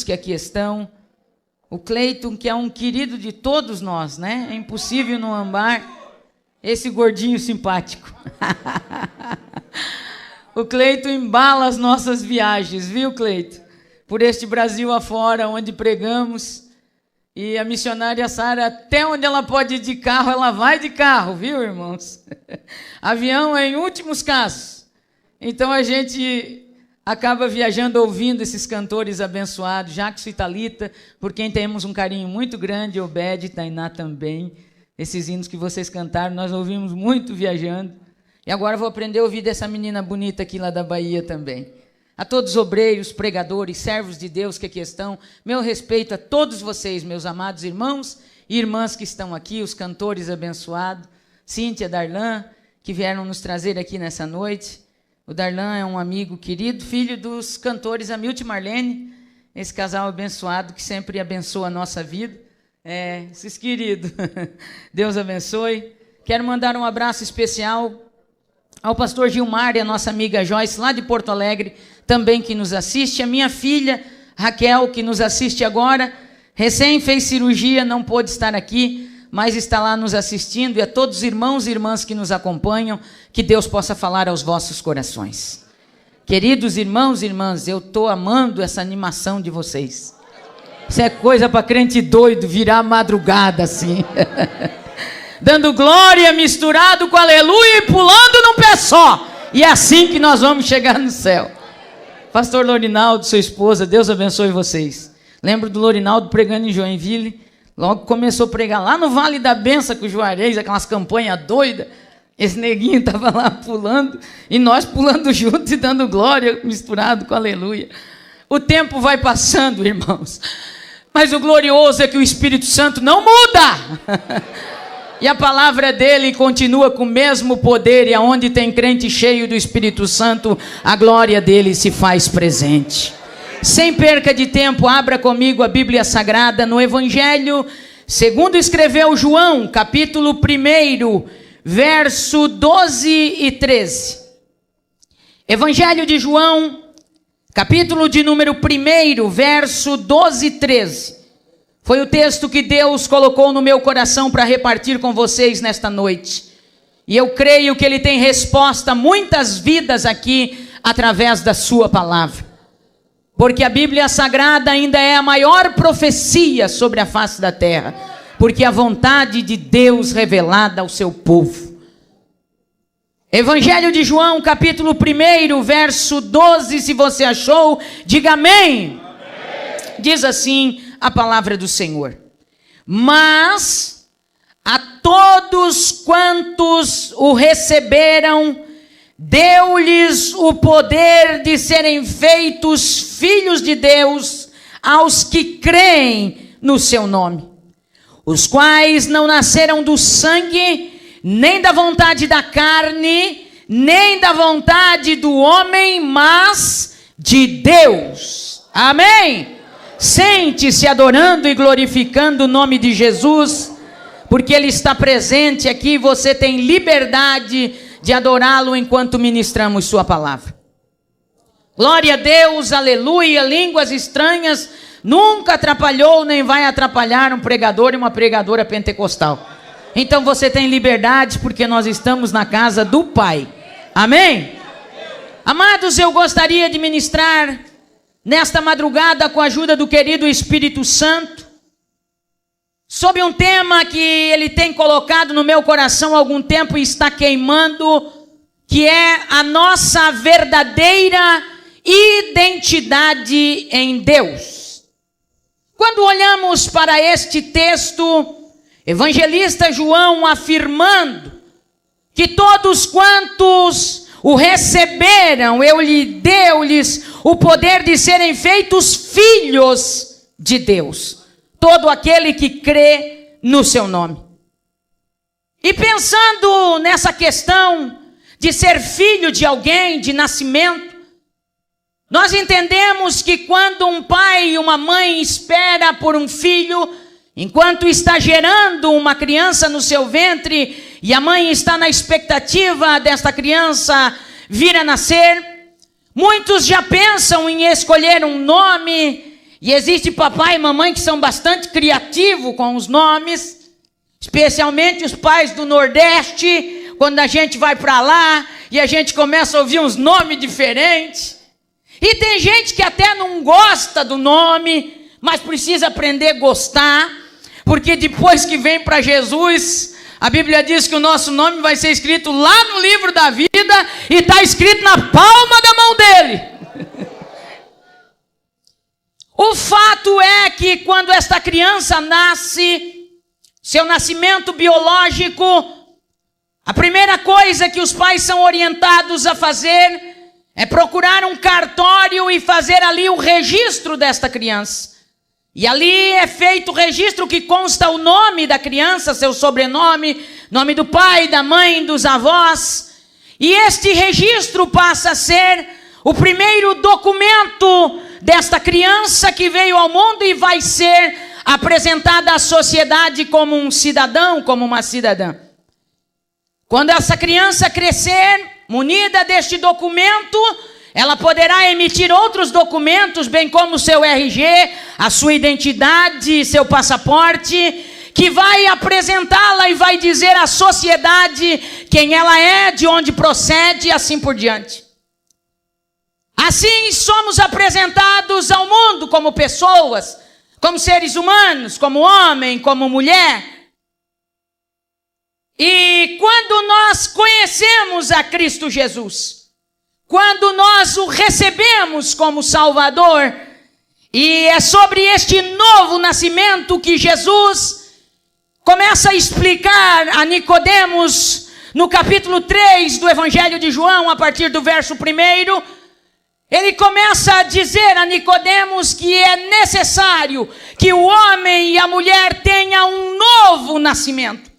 que aqui estão, o Cleiton, que é um querido de todos nós, né? É impossível não amar esse gordinho simpático. O Cleiton embala as nossas viagens, viu, Cleiton? Por este Brasil afora, onde pregamos. E a missionária Sara, até onde ela pode ir de carro, ela vai de carro, viu, irmãos? Avião é em últimos casos. Então a gente acaba viajando ouvindo esses cantores abençoados, Jackson e Thalita, por quem temos um carinho muito grande, Obed e Tainá também. Esses hinos que vocês cantaram, nós ouvimos muito viajando. E agora vou aprender a ouvir dessa menina bonita aqui lá da Bahia também. A todos os obreiros, pregadores, servos de Deus que aqui estão, meu respeito a todos vocês, meus amados irmãos e irmãs que estão aqui, os cantores abençoados, Cíntia, Darlan, que vieram nos trazer aqui nessa noite. O Darlan é um amigo querido, filho dos cantores Hamilton e Marlene, esse casal abençoado que sempre abençoa a nossa vida. Esses queridos, Deus abençoe. Quero mandar um abraço especial ao pastor Gilmar e a nossa amiga Joyce, lá de Porto Alegre, também que nos assiste. A minha filha, Raquel, que nos assiste agora, recém fez cirurgia, não pôde estar aqui, mas está lá nos assistindo. E a todos os irmãos e irmãs que nos acompanham, que Deus possa falar aos vossos corações. Queridos irmãos e irmãs, eu estou amando essa animação de vocês. Isso é coisa para crente doido, virar madrugada assim. Dando glória misturado com aleluia e pulando num pé só. E é assim que nós vamos chegar no céu. Pastor Lorinaldo, sua esposa, Deus abençoe vocês. Lembro do Lorinaldo pregando em Joinville. Logo começou a pregar lá no Vale da Benção com o Juarez, aquelas campanhas doidas. Esse neguinho estava lá pulando e nós pulando juntos e dando glória misturado com aleluia. O tempo vai passando, irmãos. Mas o glorioso é que o Espírito Santo não muda. E a palavra dele continua com o mesmo poder, e aonde tem crente cheio do Espírito Santo, a glória dele se faz presente. Sem perca de tempo, abra comigo a Bíblia Sagrada no Evangelho, segundo escreveu João, capítulo 1, verso 12 e 13. Evangelho de João, capítulo de número 1, verso 12 e 13. Foi o texto que Deus colocou no meu coração para repartir com vocês nesta noite. E eu creio que Ele tem resposta a muitas vidas aqui através da sua palavra. Porque a Bíblia Sagrada ainda é a maior profecia sobre a face da terra. Porque a vontade de Deus revelada ao seu povo. Evangelho de João, capítulo 1, verso 12, se você achou, diga amém. Diz assim a palavra do Senhor: mas a todos quantos o receberam, deu-lhes o poder de serem feitos filhos de Deus, aos que creem no seu nome, os quais não nasceram do sangue, nem da vontade da carne, nem da vontade do homem, mas de Deus. Amém? Sente-se adorando e glorificando o nome de Jesus, porque Ele está presente aqui e você tem liberdade de adorá-lo enquanto ministramos sua palavra. Glória a Deus, aleluia. Línguas estranhas nunca atrapalhou nem vai atrapalhar um pregador e uma pregadora pentecostal. Então você tem liberdade porque nós estamos na casa do Pai. Amém? Amados, eu gostaria de ministrar nesta madrugada, com a ajuda do querido Espírito Santo, sobre um tema que Ele tem colocado no meu coração há algum tempo e está queimando, que é a nossa verdadeira identidade em Deus. Quando olhamos para este texto, evangelista João afirmando que todos quantos o receberam, deu-lhes o poder de serem feitos filhos de Deus. Todo aquele que crê no seu nome. E pensando nessa questão de ser filho de alguém, de nascimento, nós entendemos que quando um pai e uma mãe espera por um filho, enquanto está gerando uma criança no seu ventre, e a mãe está na expectativa desta criança vir a nascer, muitos já pensam em escolher um nome, E existe papai e mamãe que são bastante criativos com os nomes, especialmente os pais do Nordeste, quando a gente vai para lá e a gente começa a ouvir uns nomes diferentes. E tem gente que até não gosta do nome, mas precisa aprender a gostar, porque depois que vem para Jesus, a Bíblia diz que o nosso nome vai ser escrito lá no livro da vida e está escrito na palma da mão dele. O fato é que quando esta criança nasce, seu nascimento biológico, a primeira coisa que os pais são orientados a fazer é procurar um cartório e fazer ali o registro desta criança. E ali é feito o registro que consta o nome da criança, seu sobrenome, nome do pai, da mãe, dos avós. E este registro passa a ser o primeiro documento desta criança que veio ao mundo e vai ser apresentada à sociedade como um cidadão, como uma cidadã. Quando essa criança crescer, munida deste documento, ela poderá emitir outros documentos, bem como o seu RG, a sua identidade, seu passaporte, que vai apresentá-la e vai dizer à sociedade quem ela é, de onde procede e assim por diante. Assim somos apresentados ao mundo como pessoas, como seres humanos, como homem, como mulher. E quando nós conhecemos a Cristo Jesus, quando nós o recebemos como Salvador, e é sobre este novo nascimento que Jesus começa a explicar a Nicodemos no capítulo 3 do Evangelho de João, a partir do verso 1, ele começa a dizer a Nicodemos que é necessário que o homem e a mulher tenham um novo nascimento.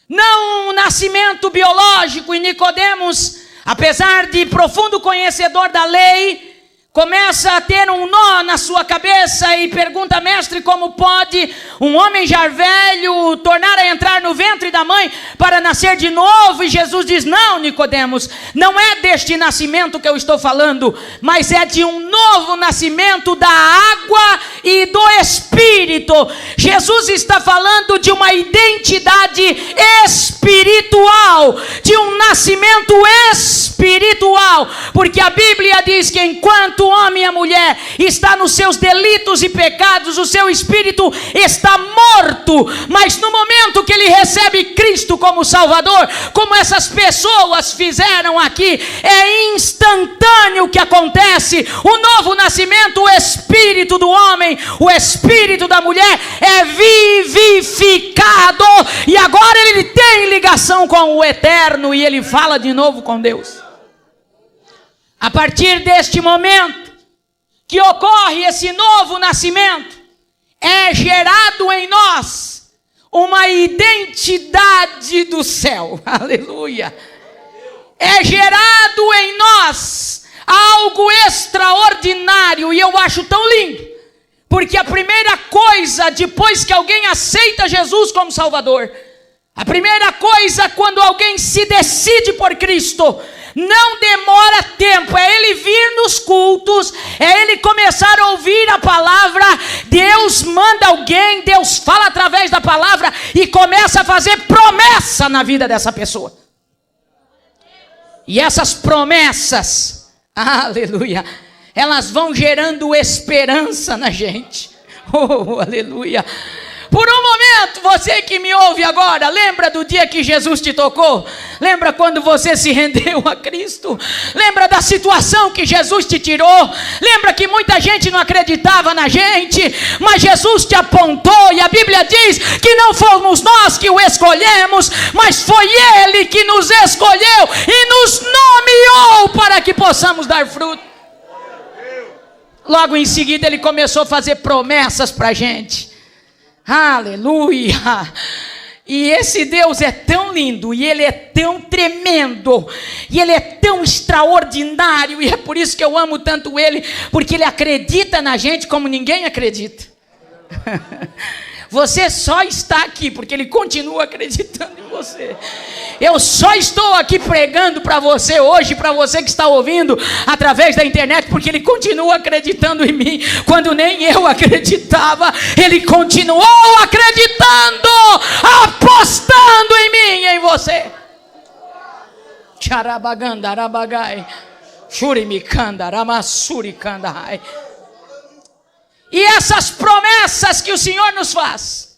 Não um nascimento biológico. E Nicodemos, apesar de profundo conhecedor da lei, começa a ter um nó na sua cabeça e pergunta: mestre, como pode um homem já velho tornar a entrar no ventre da mãe para nascer de novo? E Jesus diz: não, Nicodemos, não é deste nascimento que eu estou falando, mas é de um novo nascimento da água e do Espírito. Jesus está falando de uma identidade espiritual, de um nascimento espiritual, porque a Bíblia diz que enquanto o homem e a mulher está nos seus delitos e pecados, o seu espírito está morto, mas no momento que ele recebe Cristo como Salvador, como essas pessoas fizeram aqui, é instantâneo o que acontece. O novo nascimento, o espírito do homem, o espírito da mulher é vivificado, e agora ele tem ligação com o eterno e ele fala de novo com Deus. A partir deste momento que ocorre esse novo nascimento, é gerado em nós uma identidade do céu. Aleluia! É gerado em nós algo extraordinário, e eu acho tão lindo, porque a primeira coisa depois que alguém aceita Jesus como Salvador, a primeira coisa quando alguém se decide por Cristo, não demora tempo, é ele vir nos cultos, é ele começar a ouvir a palavra, Deus manda alguém, Deus fala através da palavra e começa a fazer promessa na vida dessa pessoa. E essas promessas, aleluia, elas vão gerando esperança na gente. Oh, aleluia. Por um momento, você que me ouve agora, lembra do dia que Jesus te tocou? Lembra quando você se rendeu a Cristo? Lembra da situação que Jesus te tirou? Lembra que muita gente não acreditava na gente, mas Jesus te apontou, e a Bíblia diz que não fomos nós que o escolhemos, mas foi Ele que nos escolheu e nos nomeou para que possamos dar fruto. Logo em seguida ele começou a fazer promessas para a gente. Aleluia! E esse Deus é tão lindo, e Ele é tão tremendo, e Ele é tão extraordinário, e é por isso que eu amo tanto Ele, porque Ele acredita na gente como ninguém acredita. Você só está aqui porque Ele continua acreditando em você. Eu só estou aqui pregando para você hoje, para você que está ouvindo através da internet, porque Ele continua acreditando em mim. Quando nem eu acreditava, Ele continuou acreditando, apostando em mim e em você. Charabaganda, Arabagai, Shurimikanda, Ramasurikandai. E essas promessas que o Senhor nos faz,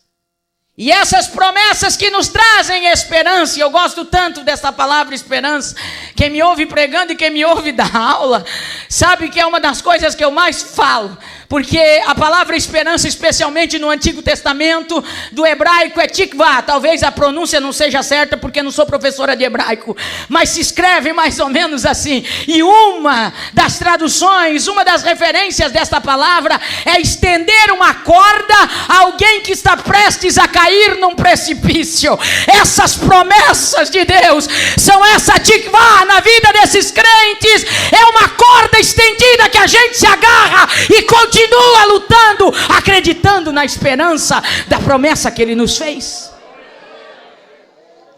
e essas promessas que nos trazem esperança, e eu gosto tanto dessa palavra esperança, quem me ouve pregando e quem me ouve dar aula, sabe que é uma das coisas que eu mais falo, porque a palavra esperança, especialmente no Antigo Testamento, do hebraico é tikvah. Talvez a pronúncia não seja certa, porque não sou professora de hebraico, mas se escreve mais ou menos assim. E uma das traduções, uma das referências desta palavra é estender uma corda a alguém que está prestes a cair num precipício. Essas promessas de Deus são essa tikvah na vida desses crentes. É uma corda estendida que a gente se agarra e continua lutando, acreditando na esperança da promessa que Ele nos fez.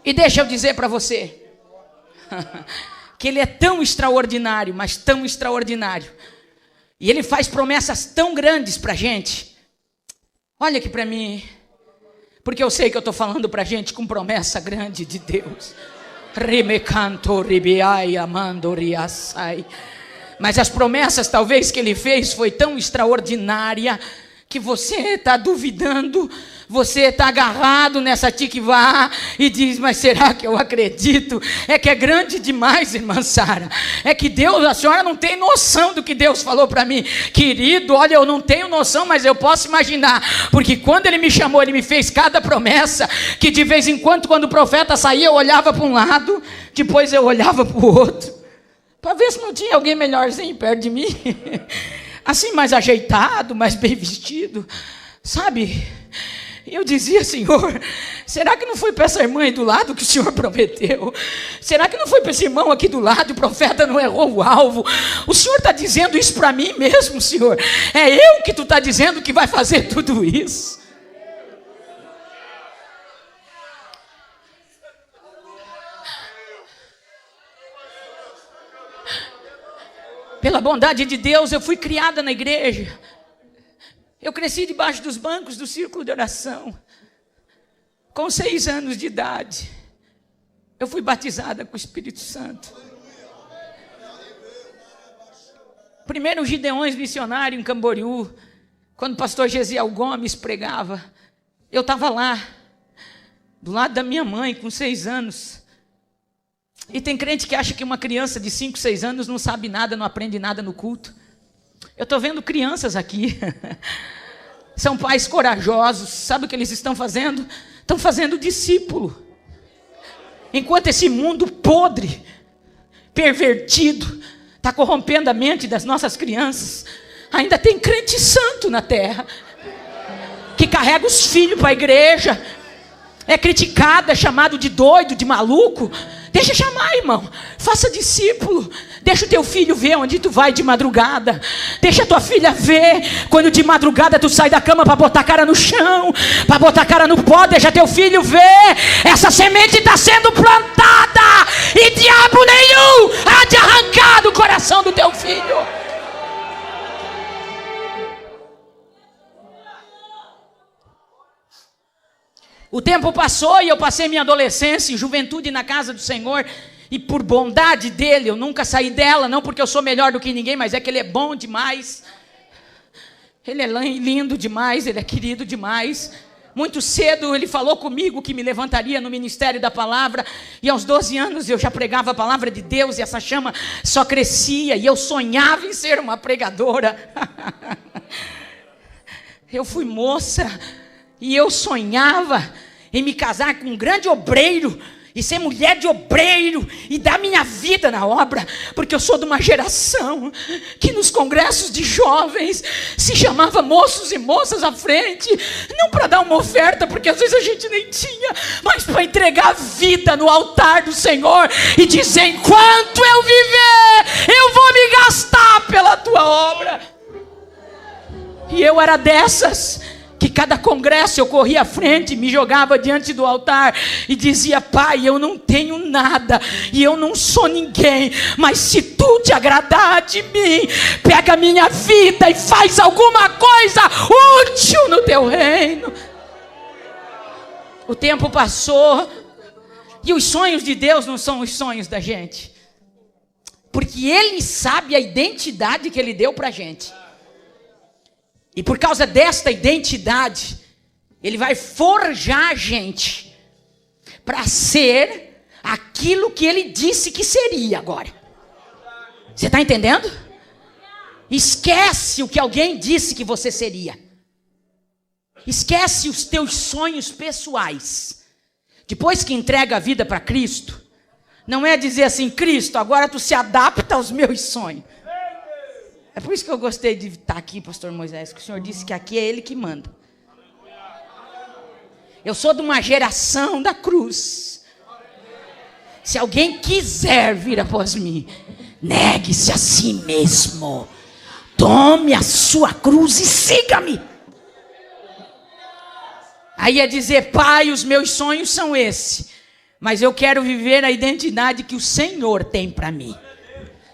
E deixa eu dizer para você que Ele é tão extraordinário, mas tão extraordinário, e Ele faz promessas tão grandes para a gente. Olha aqui para mim, porque eu sei que eu estou falando para a gente com promessa grande de Deus. Mas as promessas talvez que Ele fez foi tão extraordinária que você está duvidando, você está agarrado nessa tikvah e diz, mas será que eu acredito? É que é grande demais, irmã Sara. É que Deus, a senhora não tem noção do que Deus falou para mim. Querido, olha, eu não tenho noção, mas eu posso imaginar, porque quando Ele me chamou, Ele me fez cada promessa, que de vez em quando, quando o profeta saía, eu olhava para um lado, depois eu olhava para o outro, para ver se não tinha alguém melhorzinho perto de mim, assim mais ajeitado, mais bem vestido, sabe? Eu dizia, Senhor, será que não foi para essa irmã aí do lado que o Senhor prometeu? Será que não foi para esse irmão aqui do lado, o profeta não errou o alvo? O Senhor está dizendo isso para mim mesmo, Senhor? É eu que Tu está dizendo que vai fazer tudo isso? Pela bondade de Deus, eu fui criada na igreja. Eu cresci debaixo dos bancos do círculo de oração. Com 6 anos de idade, eu fui batizada com o Espírito Santo. Primeiro Gideões missionário em Camboriú, quando o pastor Gesiel Gomes pregava, eu estava lá, do lado da minha mãe, com 6 anos. E tem crente que acha que uma criança de 5, 6 anos não sabe nada, não aprende nada no culto. Eu estou vendo crianças aqui, são pais corajosos, sabe o que eles estão fazendo? Estão fazendo discípulo. Enquanto esse mundo podre, pervertido, está corrompendo a mente das nossas crianças, ainda tem crente santo na terra, que carrega os filhos para a igreja, é criticado, é chamado de doido, de maluco. Deixa chamar, irmão, faça discípulo. Deixa o teu filho ver onde tu vai de madrugada. Deixa a tua filha ver quando de madrugada tu sai da cama para botar a cara no chão, para botar a cara no pó. Deixa teu filho ver. Essa semente está sendo plantada e diabo nenhum há de arrancar do coração do teu filho. O tempo passou e eu passei minha adolescência e juventude na casa do Senhor. E por bondade dEle, eu nunca saí dela. Não porque eu sou melhor do que ninguém, mas é que Ele é bom demais. Ele é lindo demais, Ele é querido demais. Muito cedo Ele falou comigo que me levantaria no ministério da palavra. E aos 12 anos eu já pregava a palavra de Deus. E essa chama só crescia. E eu sonhava em ser uma pregadora. Eu fui moça. E eu sonhava em me casar com um grande obreiro, e ser mulher de obreiro, e dar minha vida na obra, porque eu sou de uma geração que nos congressos de jovens se chamava moços e moças à frente, não para dar uma oferta, porque às vezes a gente nem tinha, mas para entregar a vida no altar do Senhor, e dizer, enquanto eu viver, eu vou me gastar pela tua obra. E eu era dessas que cada congresso eu corria à frente, me jogava diante do altar e dizia: Pai, eu não tenho nada e eu não sou ninguém, mas se tu te agradar de mim, pega a minha vida e faz alguma coisa útil no teu reino. O tempo passou e os sonhos de Deus não são os sonhos da gente, porque Ele sabe a identidade que Ele deu para a gente. E por causa desta identidade, Ele vai forjar a gente para ser aquilo que Ele disse que seria agora. Você está entendendo? Esquece o que alguém disse que você seria. Esquece os teus sonhos pessoais. Depois que entrega a vida para Cristo, não é dizer assim: Cristo, agora tu se adapta aos meus sonhos. É por isso que eu gostei de estar aqui, pastor Moisés, que o senhor disse que aqui é Ele que manda. Eu sou de uma geração da cruz. Se alguém quiser vir após mim, negue-se a si mesmo, tome a sua cruz e siga-me. Aí é dizer: Pai, os meus sonhos são esses, mas eu quero viver a identidade que o Senhor tem para mim.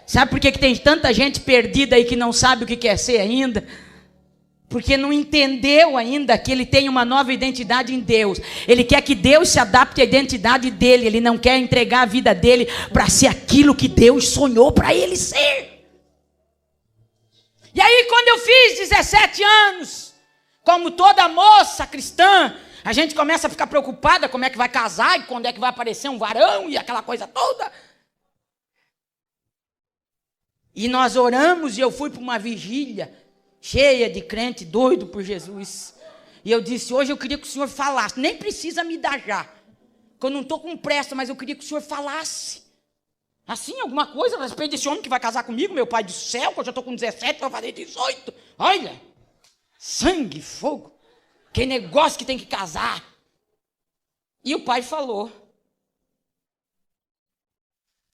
Sabe por que tem tanta gente perdida aí que não sabe o que quer ser ainda? Porque não entendeu ainda que ele tem uma nova identidade em Deus. Ele quer que Deus se adapte à identidade dele. Ele não quer entregar a vida dele para ser aquilo que Deus sonhou para ele ser. E aí, quando eu fiz 17 anos, como toda moça cristã, a gente começa a ficar preocupada como é que vai casar e quando é que vai aparecer um varão e aquela coisa toda. E nós oramos e eu fui para uma vigília cheia de crente doido por Jesus. E eu disse: hoje eu queria que o senhor falasse, nem precisa me dar já, porque eu não estou com pressa, mas eu queria que o senhor falasse. Assim, alguma coisa a respeito desse homem que vai casar comigo, meu pai do céu, que eu já estou com 17, vou fazer 18. Olha, sangue, fogo, que negócio que tem que casar. E o pai falou.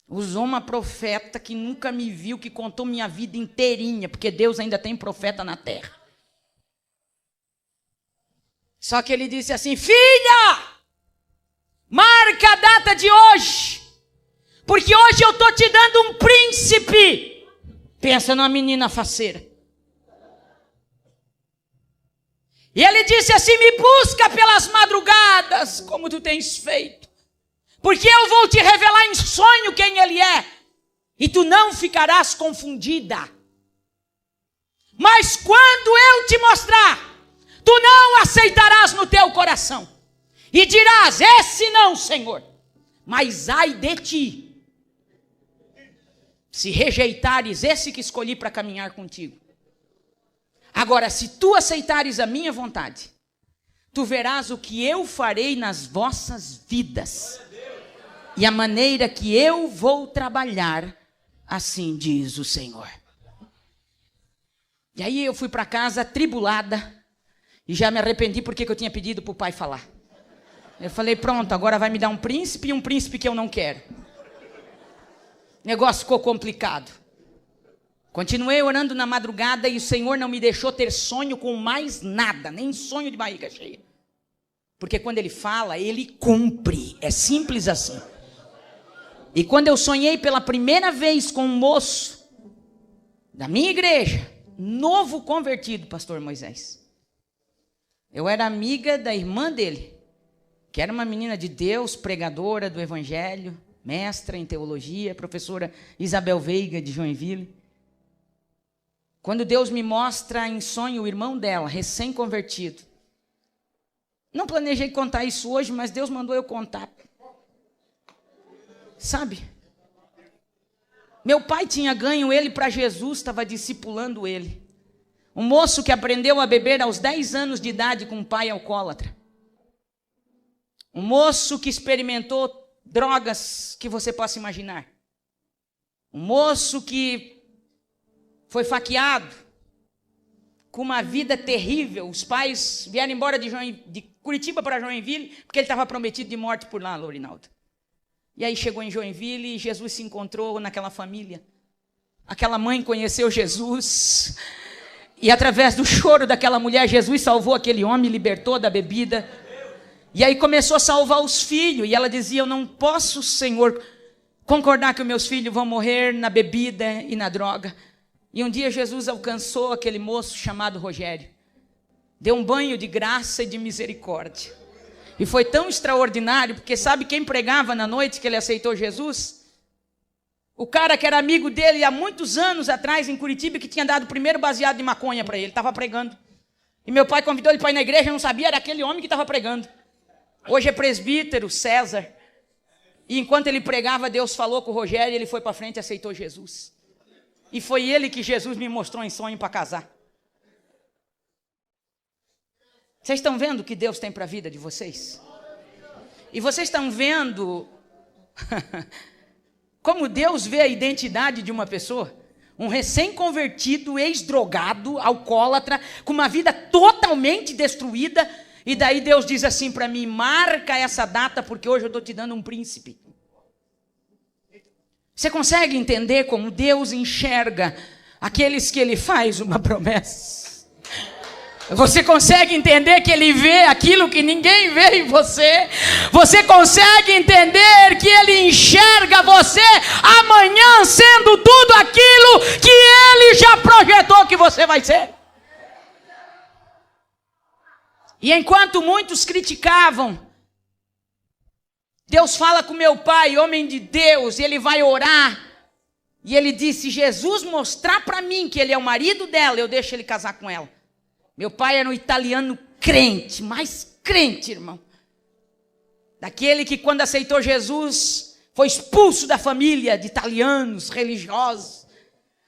Usou uma profeta que nunca me viu, que contou minha vida inteirinha, porque Deus ainda tem profeta na terra. Só que ele disse assim: filha, marca a data de hoje, porque hoje eu estou te dando um príncipe. Pensa numa menina faceira. E ele disse assim: me busca pelas madrugadas, como tu tens feito, porque eu vou te revelar em sonho quem Ele é, e tu não ficarás confundida. Mas quando eu te mostrar, tu não aceitarás no teu coração, e dirás: esse não, Senhor. Mas ai de ti, se rejeitares esse que escolhi para caminhar contigo. Agora, se tu aceitares a minha vontade, tu verás o que eu farei nas vossas vidas. E a maneira que eu vou trabalhar, assim diz o Senhor. E aí eu fui para casa atribulada, e já me arrependi porque eu tinha pedido para o pai falar. Eu falei: pronto, agora vai me dar um príncipe, e um príncipe que eu não quero. O negócio ficou complicado. Continuei orando na madrugada e o Senhor não me deixou ter sonho com mais nada, nem sonho de barriga cheia. Porque quando Ele fala, Ele cumpre, é simples assim. E quando eu sonhei pela primeira vez com um moço da minha igreja, novo convertido, pastor Moisés. Eu era amiga da irmã dele, que era uma menina de Deus, pregadora do evangelho, mestra em teologia, professora Isabel Veiga de Joinville. Quando Deus me mostra em sonho o irmão dela, recém-convertido. Não planejei contar isso hoje, mas Deus mandou eu contar. Sabe? Meu pai tinha ganho ele para Jesus, estava discipulando ele. Um moço que aprendeu a beber aos 10 anos de idade com um pai alcoólatra. Um moço que experimentou drogas que você possa imaginar. Um moço que foi faqueado, com uma vida terrível. Os pais vieram embora de Curitiba para Joinville, porque ele estava prometido de morte por lá, Lourinaldo. E aí chegou em Joinville e Jesus se encontrou naquela família. Aquela mãe conheceu Jesus. E através do choro daquela mulher, Jesus salvou aquele homem, libertou da bebida. E aí começou a salvar os filhos. E ela dizia, eu não posso, Senhor, concordar que os meus filhos vão morrer na bebida e na droga. E um dia Jesus alcançou aquele moço chamado Rogério. Deu um banho de graça e de misericórdia. E foi tão extraordinário, porque sabe quem pregava na noite que ele aceitou Jesus? O cara que era amigo dele há muitos anos atrás em Curitiba, que tinha dado o primeiro baseado de maconha para ele, estava pregando. E meu pai convidou ele para ir na igreja, eu não sabia, era aquele homem que estava pregando. Hoje é presbítero, César. E enquanto ele pregava, Deus falou com o Rogério, ele foi para frente e aceitou Jesus. E foi ele que Jesus me mostrou em sonho para casar. Vocês estão vendo o que Deus tem para a vida de vocês? E vocês estão vendo como Deus vê a identidade de uma pessoa? Um recém-convertido, ex-drogado, alcoólatra, com uma vida totalmente destruída. E daí Deus diz assim para mim, marca essa data porque hoje eu estou te dando um príncipe. Você consegue entender como Deus enxerga aqueles que Ele faz uma promessa? Você consegue entender que Ele vê aquilo que ninguém vê em você? Você consegue entender que Ele enxerga você amanhã sendo tudo aquilo que Ele já projetou que você vai ser? E enquanto muitos criticavam, Deus fala com meu pai, homem de Deus, e ele vai orar. E ele disse, Jesus mostrar para mim que ele é o marido dela, eu deixo ele casar com ela. Meu pai era um italiano crente, mais crente, irmão. Daquele que quando aceitou Jesus, foi expulso da família de italianos religiosos.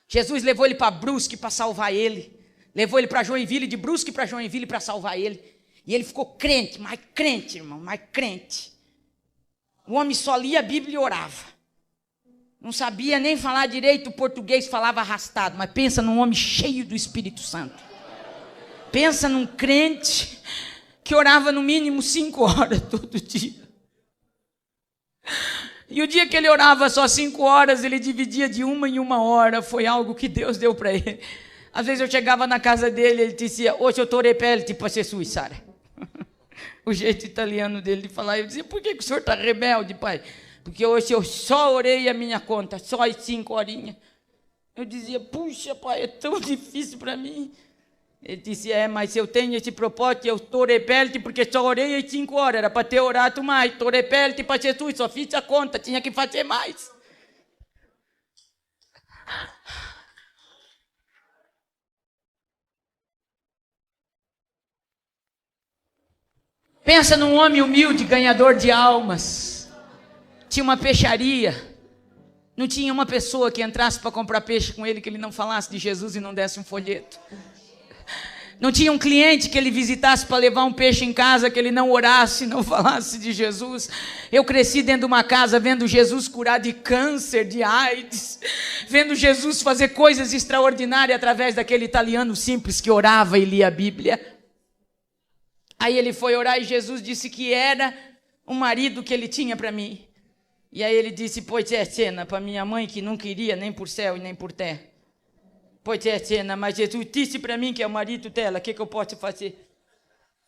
Jesus levou ele para Brusque para salvar ele. Levou ele para Joinville, de Brusque para Joinville para salvar ele. E ele ficou crente, mais crente, irmão, mais crente. O homem só lia a Bíblia e orava. Não sabia nem falar direito o português, falava arrastado. Mas pensa num homem cheio do Espírito Santo. Pensa num crente que orava no mínimo 5 horas todo dia. E o dia que ele orava só 5 horas, ele dividia de 1 em 1 hora. Foi algo que Deus deu para ele. Às vezes eu chegava na casa dele, ele dizia, hoje eu estou repelente para Jesus, Sara. O jeito italiano dele de falar. Eu dizia, por que o senhor está rebelde, pai? Porque hoje eu só orei a minha conta, só as 5 horinhas. Eu dizia, puxa, pai, é tão difícil para mim. Ele disse, mas eu tenho esse propósito, eu estou rebelde porque só orei às 5 horas, era para ter orado mais, estou rebelde para Jesus, só fiz a conta, tinha que fazer mais. Pensa num homem humilde, ganhador de almas, tinha uma peixaria, não tinha uma pessoa que entrasse para comprar peixe com ele que ele não falasse de Jesus e não desse um folheto. Não tinha um cliente que ele visitasse para levar um peixe em casa, que ele não orasse, não falasse de Jesus. Eu cresci dentro de uma casa vendo Jesus curar de câncer, de AIDS, vendo Jesus fazer coisas extraordinárias através daquele italiano simples que orava e lia a Bíblia. Aí ele foi orar e Jesus disse que era o marido que ele tinha para mim. E aí ele disse, pois é, cena, para minha mãe que não queria nem por céu e nem por terra. Pois é, cena, mas Jesus disse para mim que é o marido dela, o que eu posso fazer?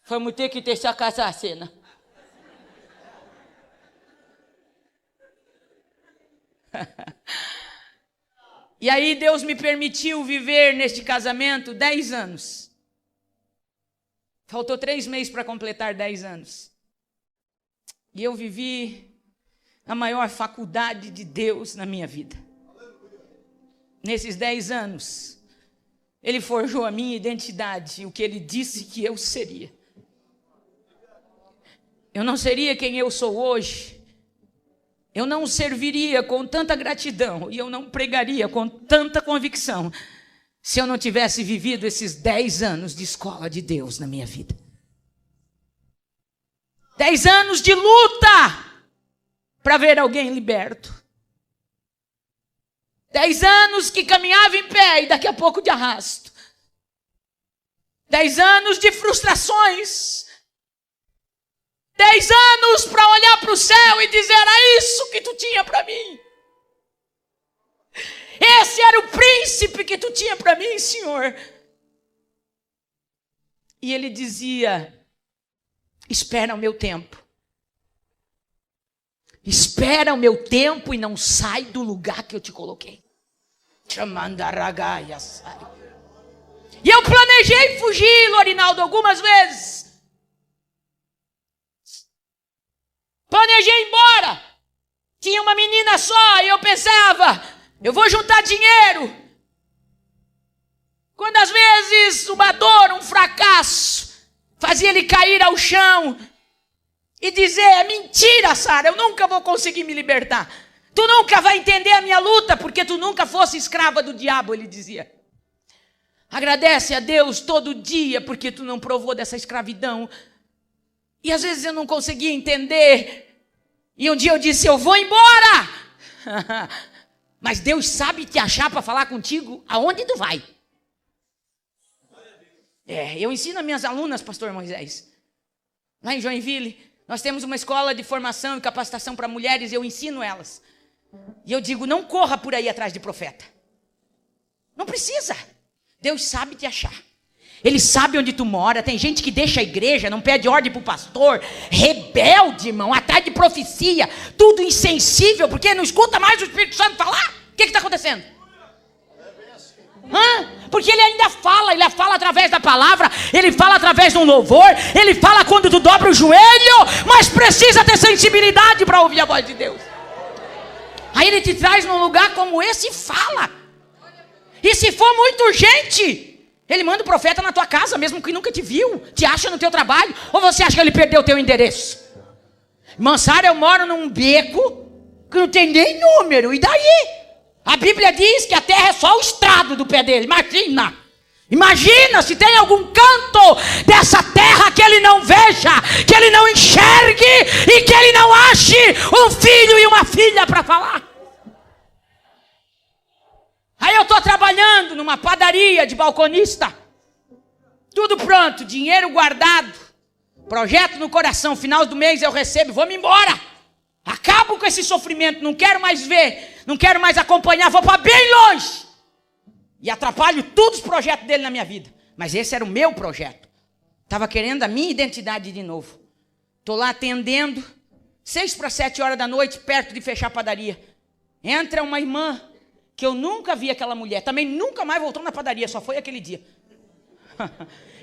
Vamos ter que deixar casar, cena. E aí Deus me permitiu viver neste casamento 10 anos. Faltou 3 meses para completar 10 anos. E eu vivi a maior faculdade de Deus na minha vida. Nesses 10 anos, Ele forjou a minha identidade, o que Ele disse que eu seria. Eu não seria quem eu sou hoje. Eu não serviria com tanta gratidão e eu não pregaria com tanta convicção se eu não tivesse vivido esses 10 anos de escola de Deus na minha vida. 10 anos de luta para ver alguém liberto. 10 anos que caminhava em pé e daqui a pouco de arrasto. 10 anos de frustrações. 10 anos para olhar para o céu e dizer, era isso que tu tinha para mim. Esse era o príncipe que tu tinha para mim, Senhor. E ele dizia: espera o meu tempo. Espera o meu tempo e não sai do lugar que eu te coloquei. E eu planejei fugir, Lorinaldo, algumas vezes. Planejei ir embora. Tinha uma menina só e eu pensava: eu vou juntar dinheiro. Quando às vezes uma dor, um fracasso, fazia ele cair ao chão e dizer: é mentira, Sara, eu nunca vou conseguir me libertar. Tu nunca vai entender a minha luta, porque tu nunca fosse escrava do diabo, ele dizia. Agradece a Deus todo dia, porque tu não provou dessa escravidão. E às vezes eu não conseguia entender. E um dia eu disse: eu vou embora. Mas Deus sabe te achar para falar contigo aonde tu vai. Eu ensino a minhas alunas, pastor Moisés. Lá em Joinville, nós temos uma escola de formação e capacitação para mulheres, eu ensino elas. E eu digo: não corra por aí atrás de profeta. Não precisa. Deus sabe te achar. Ele sabe onde tu mora. Tem gente que deixa a igreja, não pede ordem para o pastor. Rebelde, irmão, atrás de profecia. Tudo insensível, porque não escuta mais o Espírito Santo falar. O que está acontecendo? Porque ele ainda fala. Ele fala através da palavra. Ele fala através de um louvor. Ele fala quando tu dobra o joelho. Mas precisa ter sensibilidade para ouvir a voz de Deus. Aí ele te traz num lugar como esse e fala. E se for muito urgente, ele manda o profeta na tua casa, mesmo que nunca te viu, te acha no teu trabalho. Ou você acha que ele perdeu o teu endereço? Irmã Sara, eu moro num beco que não tem nem número. E daí? A Bíblia diz que a terra é só o estrado do pé dele. Imagina se tem algum canto dessa terra que ele não veja, que ele não enxergue e que ele não ache um filho e uma filha para falar. Aí eu estou trabalhando numa padaria de balconista. Tudo pronto, dinheiro guardado. Projeto no coração, final do mês eu recebo, vou-me embora. Acabo com esse sofrimento, não quero mais ver, não quero mais acompanhar, vou para bem longe. E atrapalho todos os projetos dele na minha vida. Mas esse era o meu projeto. Estava querendo a minha identidade de novo. Estou lá atendendo, 6 para 7 horas da noite, perto de fechar a padaria. Entra uma irmã, que eu nunca vi aquela mulher, também nunca mais voltou na padaria, só foi aquele dia.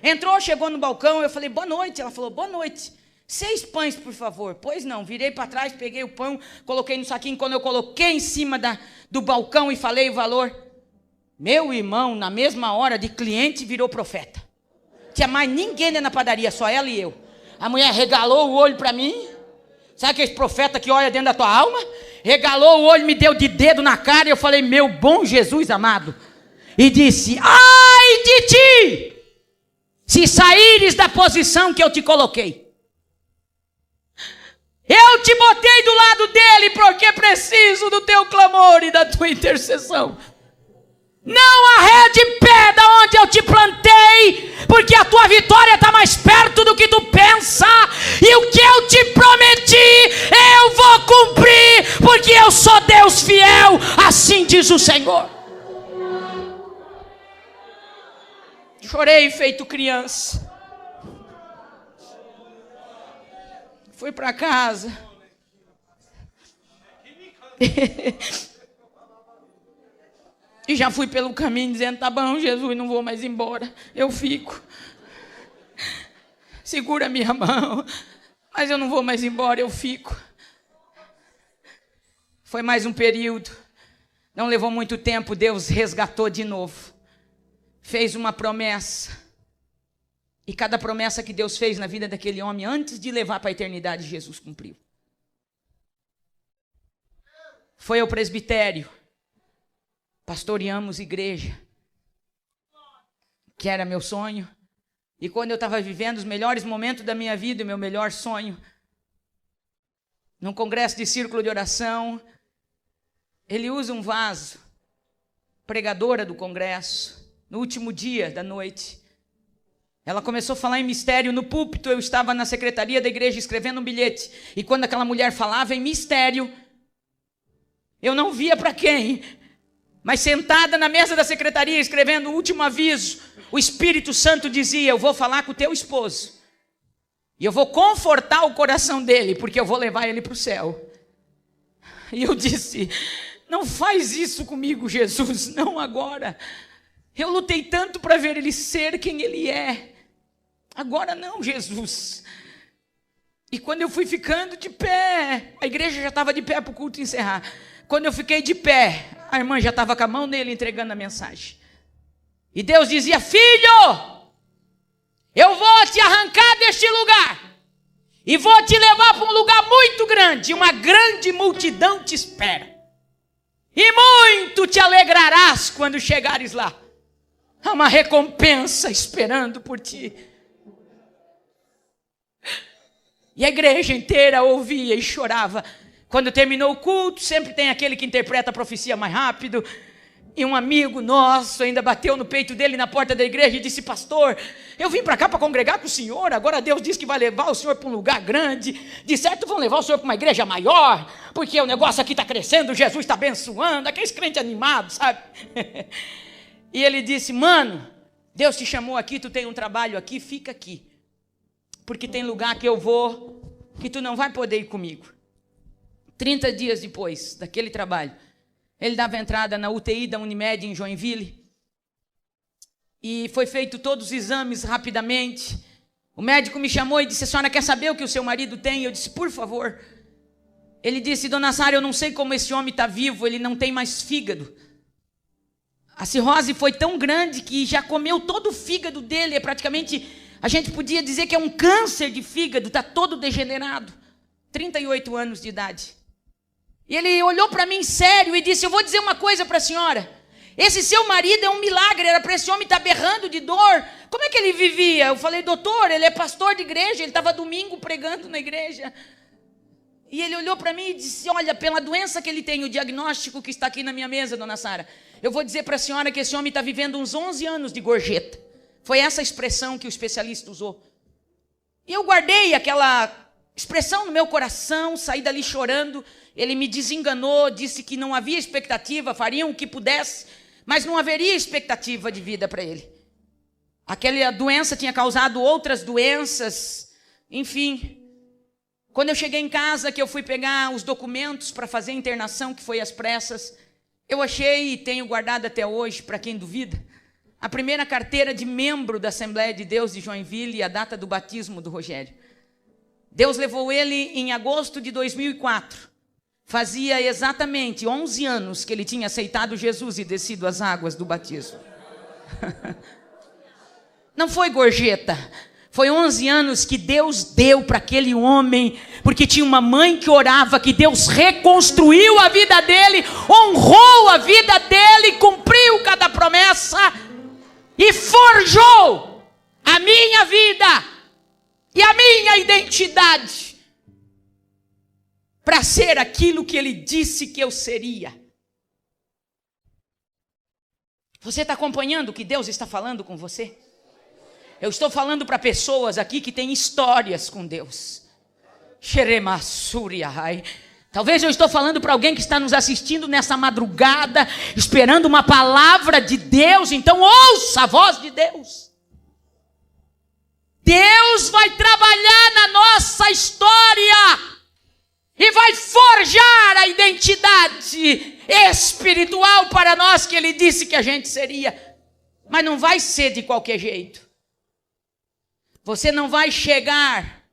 Entrou, chegou no balcão, eu falei: boa noite. Ela falou: boa noite. 6 pães, por favor. Pois não, virei para trás, peguei o pão, coloquei no saquinho. Quando eu coloquei em cima do balcão e falei o valor, meu irmão, na mesma hora de cliente, virou profeta. Tinha mais ninguém dentro da padaria, só ela e eu. A mulher regalou o olho para mim. Sabe aquele profeta que olha dentro da tua alma? Regalou o olho, me deu de dedo na cara e eu falei: meu bom Jesus amado. E disse: ai de ti, se saíres da posição que eu te coloquei. Eu te botei do lado dele porque preciso do teu clamor e da tua intercessão. Não arrede pé da onde eu te plantei, porque a tua vitória está mais perto do que tu pensa. E o que eu te prometi, eu vou cumprir, porque eu sou Deus fiel, assim diz o Senhor. Chorei feito criança. Fui para casa. E já fui pelo caminho dizendo: tá bom, Jesus, não vou mais embora, eu fico. Segura minha mão, mas eu não vou mais embora, eu fico. Foi mais um período, não levou muito tempo, Deus resgatou de novo. Fez uma promessa. E cada promessa que Deus fez na vida daquele homem, antes de levar para a eternidade, Jesus cumpriu. Foi ao presbitério. Pastoreamos igreja, que era meu sonho. E quando eu estava vivendo os melhores momentos da minha vida, o meu melhor sonho, num congresso de círculo de oração, ele usa um vaso, pregadora do congresso, no último dia da noite. Ela começou a falar em mistério no púlpito. Eu estava na secretaria da igreja escrevendo um bilhete. E quando aquela mulher falava em mistério, eu não via para quem. Mas sentada na mesa da secretaria, escrevendo o último aviso, o Espírito Santo dizia: eu vou falar com o teu esposo. E eu vou confortar o coração dele, porque eu vou levar ele para o céu. E eu disse: não faz isso comigo, Jesus, não agora. Eu lutei tanto para ver ele ser quem ele é. Agora não, Jesus. E quando eu fui ficando de pé, a igreja já estava de pé para o culto encerrar. Quando eu fiquei de pé, a irmã já estava com a mão nele entregando a mensagem. E Deus dizia: filho, eu vou te arrancar deste lugar e vou te levar para um lugar muito grande. Uma grande multidão te espera. E muito te alegrarás quando chegares lá. Há uma recompensa esperando por ti. E a igreja inteira ouvia e chorava. Quando terminou o culto, sempre tem aquele que interpreta a profecia mais rápido. E um amigo nosso ainda bateu no peito dele na porta da igreja e disse: pastor, eu vim para cá para congregar com o senhor. Agora Deus diz que vai levar o senhor para um lugar grande. De certo vão levar o senhor para uma igreja maior, porque o negócio aqui está crescendo, Jesus está abençoando. Aqueles crentes animados, sabe? E ele disse: mano, Deus te chamou aqui, tu tem um trabalho aqui, fica aqui. Porque tem lugar que eu vou, que tu não vai poder ir comigo. 30 dias depois daquele trabalho, ele dava entrada na UTI da Unimed em Joinville. E foi feito todos os exames rapidamente. O médico me chamou e disse: a senhora quer saber o que o seu marido tem? Eu disse: por favor. Ele disse: dona Sara, eu não sei como esse homem está vivo, ele não tem mais fígado. A cirrose foi tão grande que já comeu todo o fígado dele. É praticamente, a gente podia dizer que é um câncer de fígado, está todo degenerado. 38 anos de idade. E ele olhou para mim sério e disse: eu vou dizer uma coisa para a senhora. Esse seu marido é um milagre, era para esse homem estar berrando de dor. Como é que ele vivia? Eu falei: doutor, ele é pastor de igreja, ele estava domingo pregando na igreja. E ele olhou para mim e disse: olha, pela doença que ele tem, o diagnóstico que está aqui na minha mesa, dona Sara, eu vou dizer para a senhora que esse homem está vivendo uns 11 anos de gorjeta. Foi essa expressão que o especialista usou. E eu guardei aquela expressão no meu coração, saí dali chorando. Ele me desenganou, disse que não havia expectativa, fariam o que pudesse, mas não haveria expectativa de vida para ele. Aquela doença tinha causado outras doenças, enfim. Quando eu cheguei em casa, que eu fui pegar os documentos para fazer a internação, que foi às pressas, eu achei, e tenho guardado até hoje, para quem duvida, a primeira carteira de membro da Assembleia de Deus de Joinville e a data do batismo do Rogério. Deus levou ele em agosto de 2004. Fazia exatamente 11 anos que ele tinha aceitado Jesus e descido as águas do batismo. Não foi gorjeta. Foi 11 anos que Deus deu para aquele homem, porque tinha uma mãe que orava, que Deus reconstruiu a vida dele, honrou a vida dele, cumpriu cada promessa e forjou a minha vida e a minha identidade para ser aquilo que ele disse que eu seria. Você está acompanhando o que Deus está falando com você? Eu estou falando para pessoas aqui que têm histórias com Deus. Talvez eu estou falando para alguém que está nos assistindo nessa madrugada, esperando uma palavra de Deus. Então ouça a voz de Deus. Deus vai trabalhar na nossa história e vai forjar a identidade espiritual para nós que Ele disse que a gente seria. Mas não vai ser de qualquer jeito. Você não vai chegar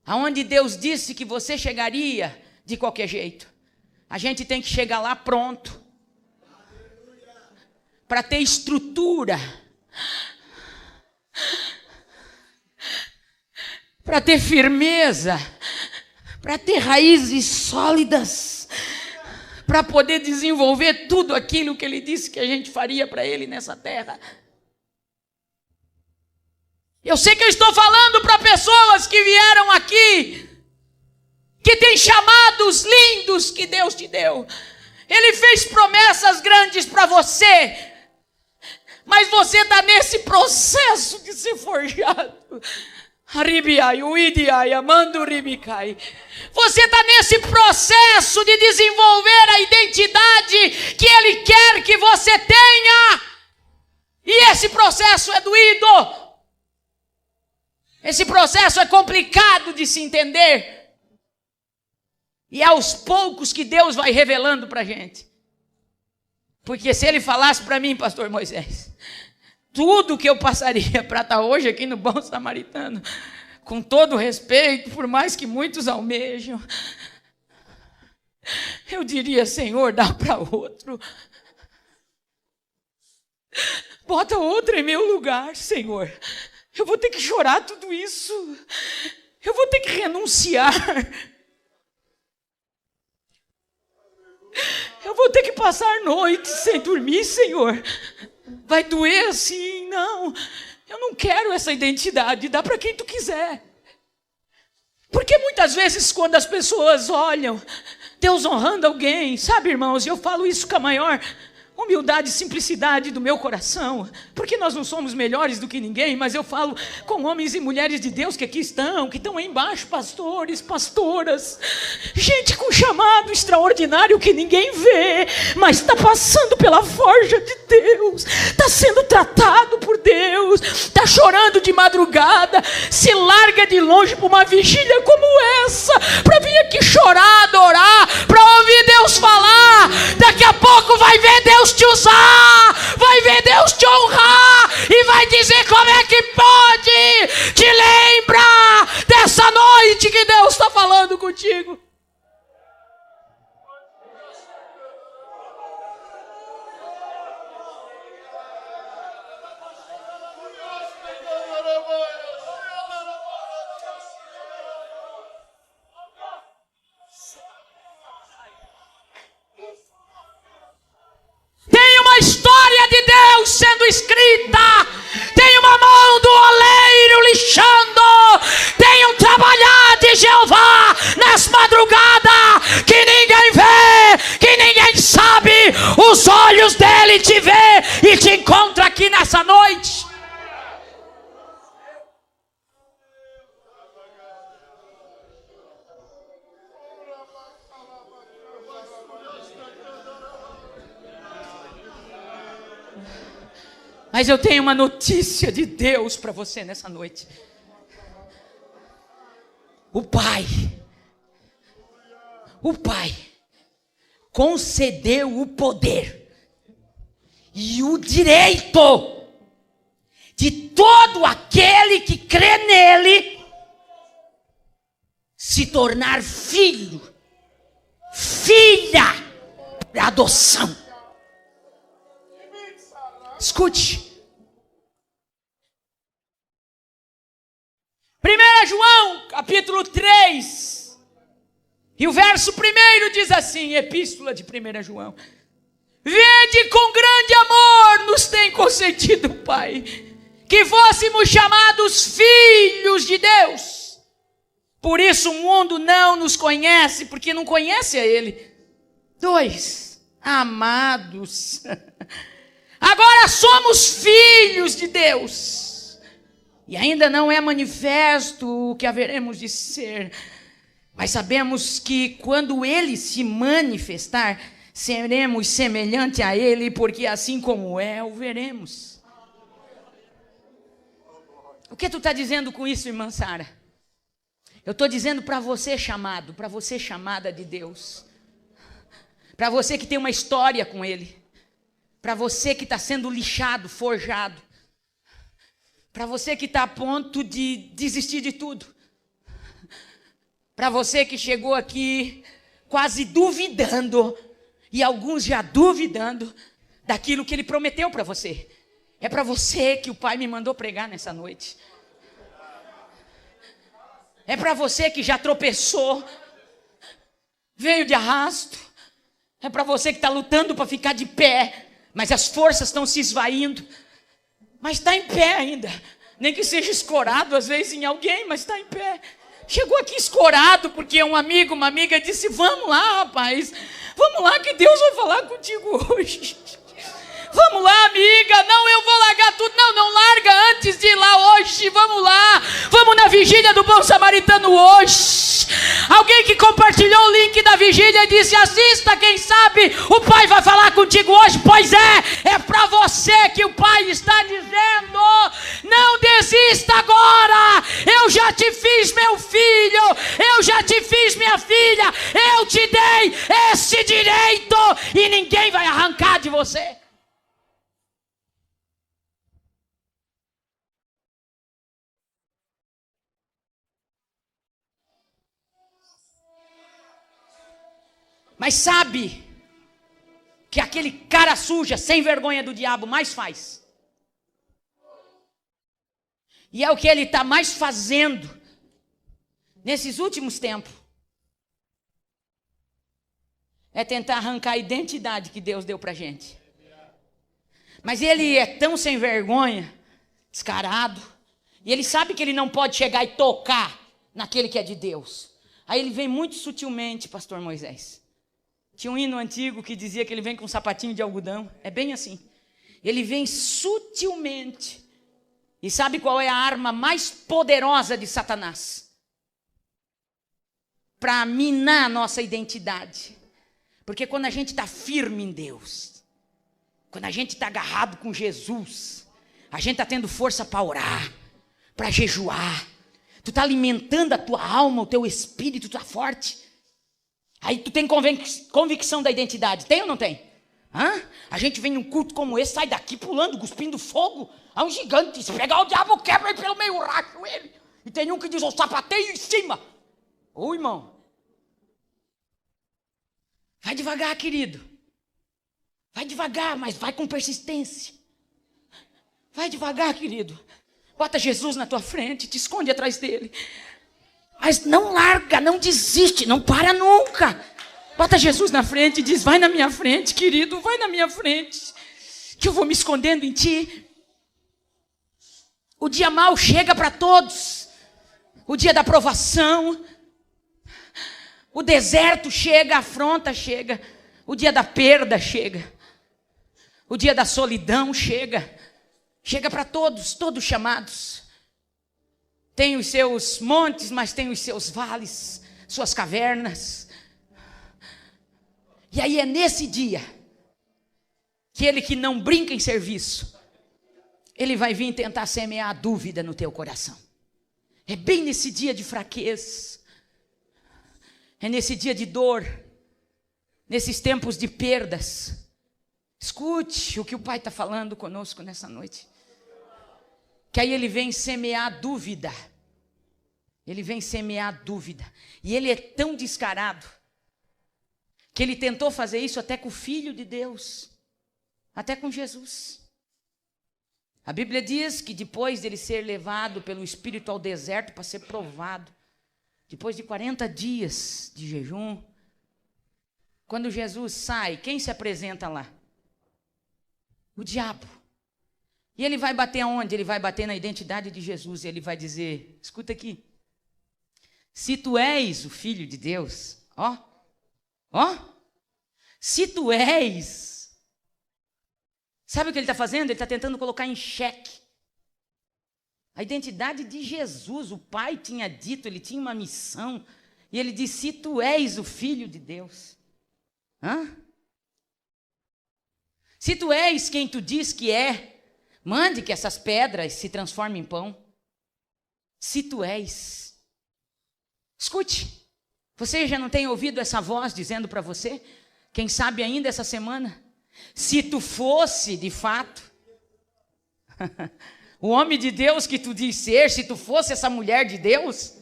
aonde Deus disse que você chegaria de qualquer jeito. A gente tem que chegar lá pronto. Para ter estrutura. Para ter firmeza. Para ter raízes sólidas. Para poder desenvolver tudo aquilo que Ele disse que a gente faria para Ele nessa terra. Eu sei que eu estou falando para pessoas que vieram aqui, que têm chamados lindos que Deus te deu. Ele fez promessas grandes para você, mas você está nesse processo de ser forjado. Aribiai, uidiai, amando ribicai. Você está nesse processo de desenvolver a identidade que Ele quer que você tenha. E esse processo é doído. Esse processo é complicado de se entender. E é aos poucos que Deus vai revelando para a gente. Porque se Ele falasse para mim, pastor Moisés, tudo que eu passaria para estar hoje aqui no Bom Samaritano, com todo respeito, por mais que muitos almejam, eu diria, Senhor, dá para outro. Bota outro em meu lugar, Senhor. Eu vou ter que chorar tudo isso. Eu vou ter que renunciar. Eu vou ter que passar noites sem dormir, Senhor. Vai doer assim? Não. Eu não quero essa identidade. Dá para quem tu quiser. Porque muitas vezes quando as pessoas olham Deus honrando alguém, sabe, irmãos, eu falo isso com a maior humildade e simplicidade do meu coração, porque nós não somos melhores do que ninguém, mas eu falo com homens e mulheres de Deus que aqui estão, que estão aí embaixo, pastores, pastoras, gente com chamado extraordinário que ninguém vê, mas está passando pela forja de Deus, está sendo tratado por Deus, está chorando de madrugada, se larga de longe para uma vigília como essa, para vir aqui chorar, adorar, para ouvir Deus falar. Daqui a pouco vai ver Deus te usar, vai ver Deus te honrar e vai dizer como é que pode. Te lembra dessa noite que Deus está falando contigo. História de Deus sendo escrita, tem uma mão do oleiro lixando, tem um trabalhar de Jeová nessa madrugada que ninguém vê, que ninguém sabe, os olhos dele te vê e te encontra aqui nessa noite. Mas eu tenho uma notícia de Deus para você nessa noite. O Pai concedeu o poder e o direito de todo aquele que crê nele se tornar filho, filha por adoção. Escute. 1 João, capítulo 3. E o verso 1 diz assim, epístola de 1 João. Vede com grande amor nos tem concedido o Pai, que fôssemos chamados filhos de Deus. Por isso o mundo não nos conhece, porque não conhece a Ele. 2. Amados, agora somos filhos de Deus, e ainda não é manifesto o que haveremos de ser, mas sabemos que quando Ele se manifestar, seremos semelhante a Ele, porque assim como é, o veremos. O que tu está dizendo com isso, irmã Sara? Eu estou dizendo para você chamado, para você chamada de Deus, para você que tem uma história com Ele, para você que está sendo lixado, forjado, para você que está a ponto de desistir de tudo, para você que chegou aqui quase duvidando, e alguns já duvidando daquilo que Ele prometeu para você. É para você que o Pai me mandou pregar nessa noite. É para você que já tropeçou, veio de arrasto. É para você que está lutando para ficar de pé, mas as forças estão se esvaindo, mas está em pé ainda, nem que seja escorado às vezes em alguém, mas está em pé. Chegou aqui escorado porque um amigo, uma amiga disse, vamos lá rapaz, vamos lá que Deus vai falar contigo hoje, Vamos lá, amiga. Não, eu vou largar tudo. Não, não larga antes de ir lá hoje. Vamos lá. Vamos na vigília do Bom Samaritano hoje. Alguém que compartilhou o link da vigília e disse: assista, quem sabe o Pai vai falar contigo hoje. Pois é para você que o Pai está dizendo: não desista agora. Eu já te fiz, meu filho. Eu já te fiz, minha filha. Eu te dei esse direito e ninguém vai arrancar de você. Mas sabe que aquele cara suja, sem vergonha do diabo, mais faz? E é o que ele está mais fazendo nesses últimos tempos. É tentar arrancar a identidade que Deus deu para a gente. Mas ele é tão sem vergonha, descarado, e ele sabe que ele não pode chegar e tocar naquele que é de Deus. Aí ele vem muito sutilmente, pastor Moisés. Tinha um hino antigo que dizia que ele vem com um sapatinho de algodão. É bem assim. Ele vem sutilmente. E sabe qual é a arma mais poderosa de Satanás? Para minar a nossa identidade. Porque quando a gente está firme em Deus, quando a gente está agarrado com Jesus, a gente está tendo força para orar, para jejuar. Tu está alimentando a tua alma, o teu espírito está forte. Aí tu tem convicção da identidade, tem ou não tem? Hã? A gente vem num culto como esse, sai daqui pulando, cuspindo fogo. Há um gigante, se pegar o diabo, quebra ele pelo meio, racho ele. E tem um que diz: eu sapateio em cima. Ô irmão, vai devagar, querido. Vai devagar, mas vai com persistência. Vai devagar, querido. Bota Jesus na tua frente, te esconde atrás dele. Mas não larga, não desiste, não para nunca. Bota Jesus na frente e diz: vai na minha frente, querido, vai na minha frente, que eu vou me escondendo em ti. O dia mau chega para todos. O dia da provação. O deserto chega, a afronta chega. O dia da perda chega. O dia da solidão chega. Chega para todos, todos chamados. Tem os seus montes, mas tem os seus vales, suas cavernas. E aí é nesse dia que ele que não brinca em serviço, ele vai vir tentar semear a dúvida no teu coração. É bem nesse dia de fraqueza, é nesse dia de dor, nesses tempos de perdas. Escute o que o Pai está falando conosco nessa noite. Que aí ele vem semear dúvida. Ele vem semear dúvida. E ele é tão descarado que ele tentou fazer isso até com o Filho de Deus. Até com Jesus. A Bíblia diz que depois dele ser levado pelo Espírito ao deserto para ser provado, depois de 40 dias de jejum, quando Jesus sai, quem se apresenta lá? O diabo. E ele vai bater aonde? Ele vai bater na identidade de Jesus. E ele vai dizer: escuta aqui. Se tu és o Filho de Deus, se tu és. Sabe o que ele está fazendo? Ele está tentando colocar em xeque a identidade de Jesus. O Pai tinha dito, ele tinha uma missão. E ele disse: se tu és o Filho de Deus. Se tu és quem tu diz que é, mande que essas pedras se transformem em pão. Se tu és. Escute, você já não tem ouvido essa voz dizendo para você? Quem sabe ainda essa semana? Se tu fosse de fato o homem de Deus que tu diz ser, se tu fosse essa mulher de Deus,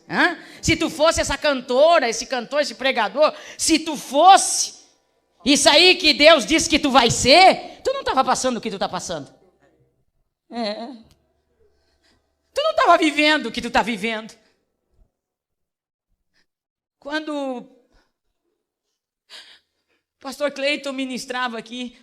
se tu fosse essa cantora, esse cantor, esse pregador, se tu fosse isso aí que Deus disse que tu vai ser, tu não estava passando o que tu está passando. Tu não estava vivendo o que tu está vivendo. Quando o pastor Cleiton ministrava aqui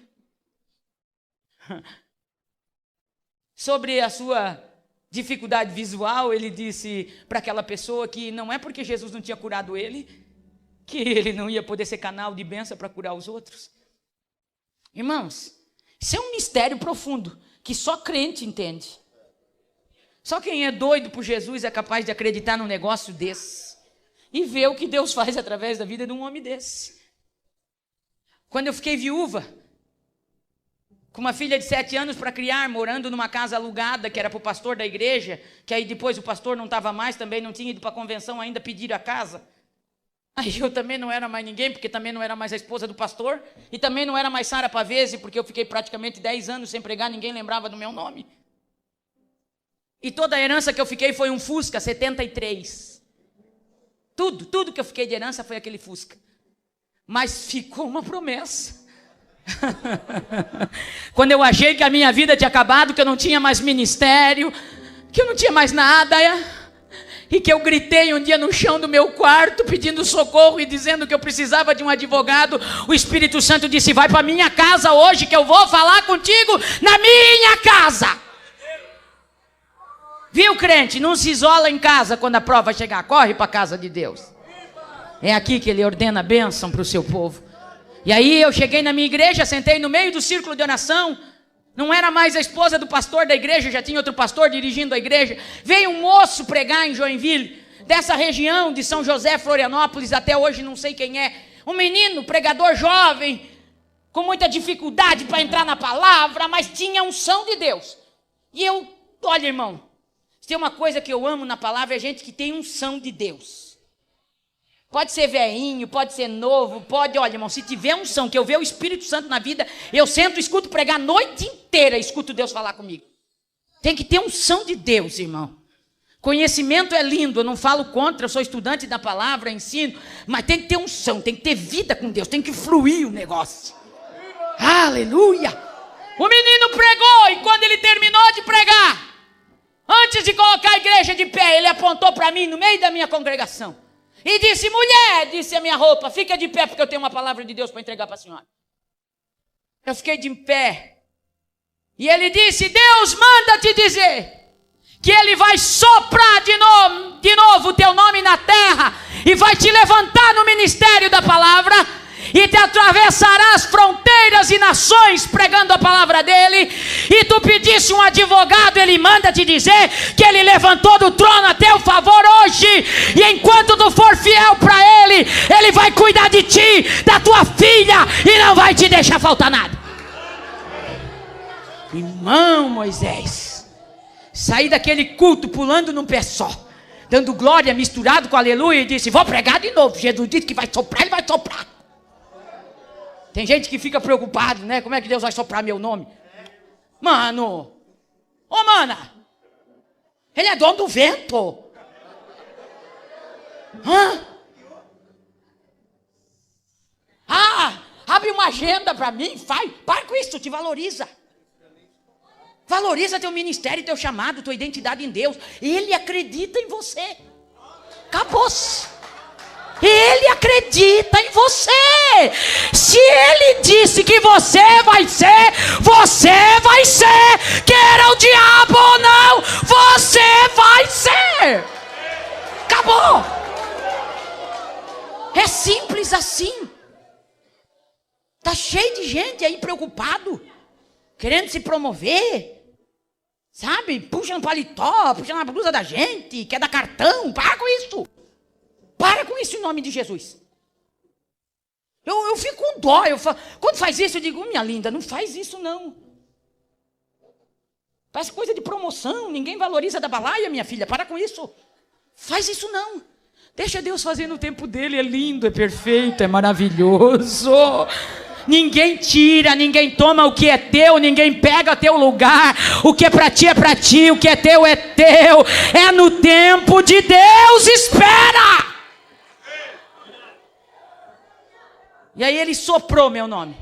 sobre a sua dificuldade visual, ele disse para aquela pessoa que não é porque Jesus não tinha curado ele, que ele não ia poder ser canal de bênção para curar os outros. Irmãos, Isso é um mistério profundo, que só crente entende. Só quem é doido por Jesus é capaz de acreditar num negócio desse. E ver o que Deus faz através da vida de um homem desse. Quando eu fiquei viúva, com uma filha de 7 anos para criar, morando numa casa alugada, que era para o pastor da igreja, que aí depois o pastor não estava mais, também não tinha ido para a convenção ainda, pediram a casa. Aí eu também não era mais ninguém, porque também não era mais a esposa do pastor, e também não era mais Sara Pavese, porque eu fiquei praticamente 10 anos sem pregar, ninguém lembrava do meu nome. E toda a herança que eu fiquei foi um Fusca 73. Tudo que eu fiquei de herança foi aquele Fusca. Mas ficou uma promessa. Quando eu achei que a minha vida tinha acabado, que eu não tinha mais ministério, que eu não tinha mais nada, e que eu gritei um dia no chão do meu quarto pedindo socorro e dizendo que eu precisava de um advogado, o Espírito Santo disse: vai para minha casa hoje que eu vou falar contigo na minha casa. Viu, crente? Não se isola em casa quando a prova chegar, corre para a casa de Deus. É aqui que ele ordena a bênção para o seu povo. E aí eu cheguei na minha igreja, sentei no meio do círculo de oração. Não era mais a esposa do pastor da igreja, já tinha outro pastor dirigindo a igreja. Veio um moço pregar em Joinville, dessa região de São José, Florianópolis, até hoje não sei quem é. Um menino, pregador jovem, com muita dificuldade para entrar na palavra, mas tinha unção de Deus. E eu, olha irmão, se tem uma coisa que eu amo na palavra é gente que tem unção de Deus. Pode ser velhinho, pode ser novo, pode, olha irmão, se tiver unção, que eu vejo o Espírito Santo na vida, eu sento, escuto pregar a noite inteira, escuto Deus falar comigo. Tem que ter unção de Deus, irmão. Conhecimento é lindo, eu não falo contra, eu sou estudante da palavra, ensino, mas tem que ter unção, tem que ter vida com Deus, tem que fluir o negócio. Aleluia! O menino pregou e quando ele terminou de pregar, antes de colocar a igreja de pé, ele apontou para mim no meio da minha congregação. E disse: mulher, disse a minha roupa, fica de pé porque eu tenho uma palavra de Deus para entregar para a senhora. Eu fiquei de pé. E ele disse: Deus manda te dizer que ele vai soprar de novo o teu nome na terra e vai te levantar no ministério da palavra e te atravessarás fronteiras e nações pregando a palavra dele. E tu pedisse um advogado, ele manda te dizer que ele levantou do trono a teu favor hoje, e enquanto tu for fiel para ele, ele vai cuidar de ti, da tua filha, e não vai te deixar faltar nada. Irmão Moisés, saí daquele culto pulando num pé só, dando glória misturado com aleluia, e disse: vou pregar de novo. Jesus disse que vai soprar, ele vai soprar. Tem gente que fica preocupado, né? Como é que Deus vai soprar meu nome? Mano, ô mana, ele é dono do vento. Abre uma agenda para mim, faz, para com isso, te valoriza. Valoriza teu ministério, teu chamado, tua identidade em Deus. Ele acredita em você. Acabou-se. Ele acredita em você. Se ele disse que você vai ser, queira o diabo ou não, você vai ser. Acabou. É simples assim. Tá cheio de gente aí preocupado, querendo se promover, sabe? Puxa no paletó, puxa na blusa da gente, quer dar cartão. Para com isso. Para com isso em nome de Jesus. Eu fico com dó. Quando faz isso, eu digo: minha linda, não faz isso não. Parece coisa de promoção. Ninguém valoriza da balaia, minha filha. Para com isso. Faz isso não. Deixa Deus fazer no tempo dele. É lindo, é perfeito, é maravilhoso. Ninguém tira, ninguém toma o que é teu, ninguém pega teu lugar. O que é para ti, o que é teu. É no tempo de Deus, espera. E aí ele soprou meu nome.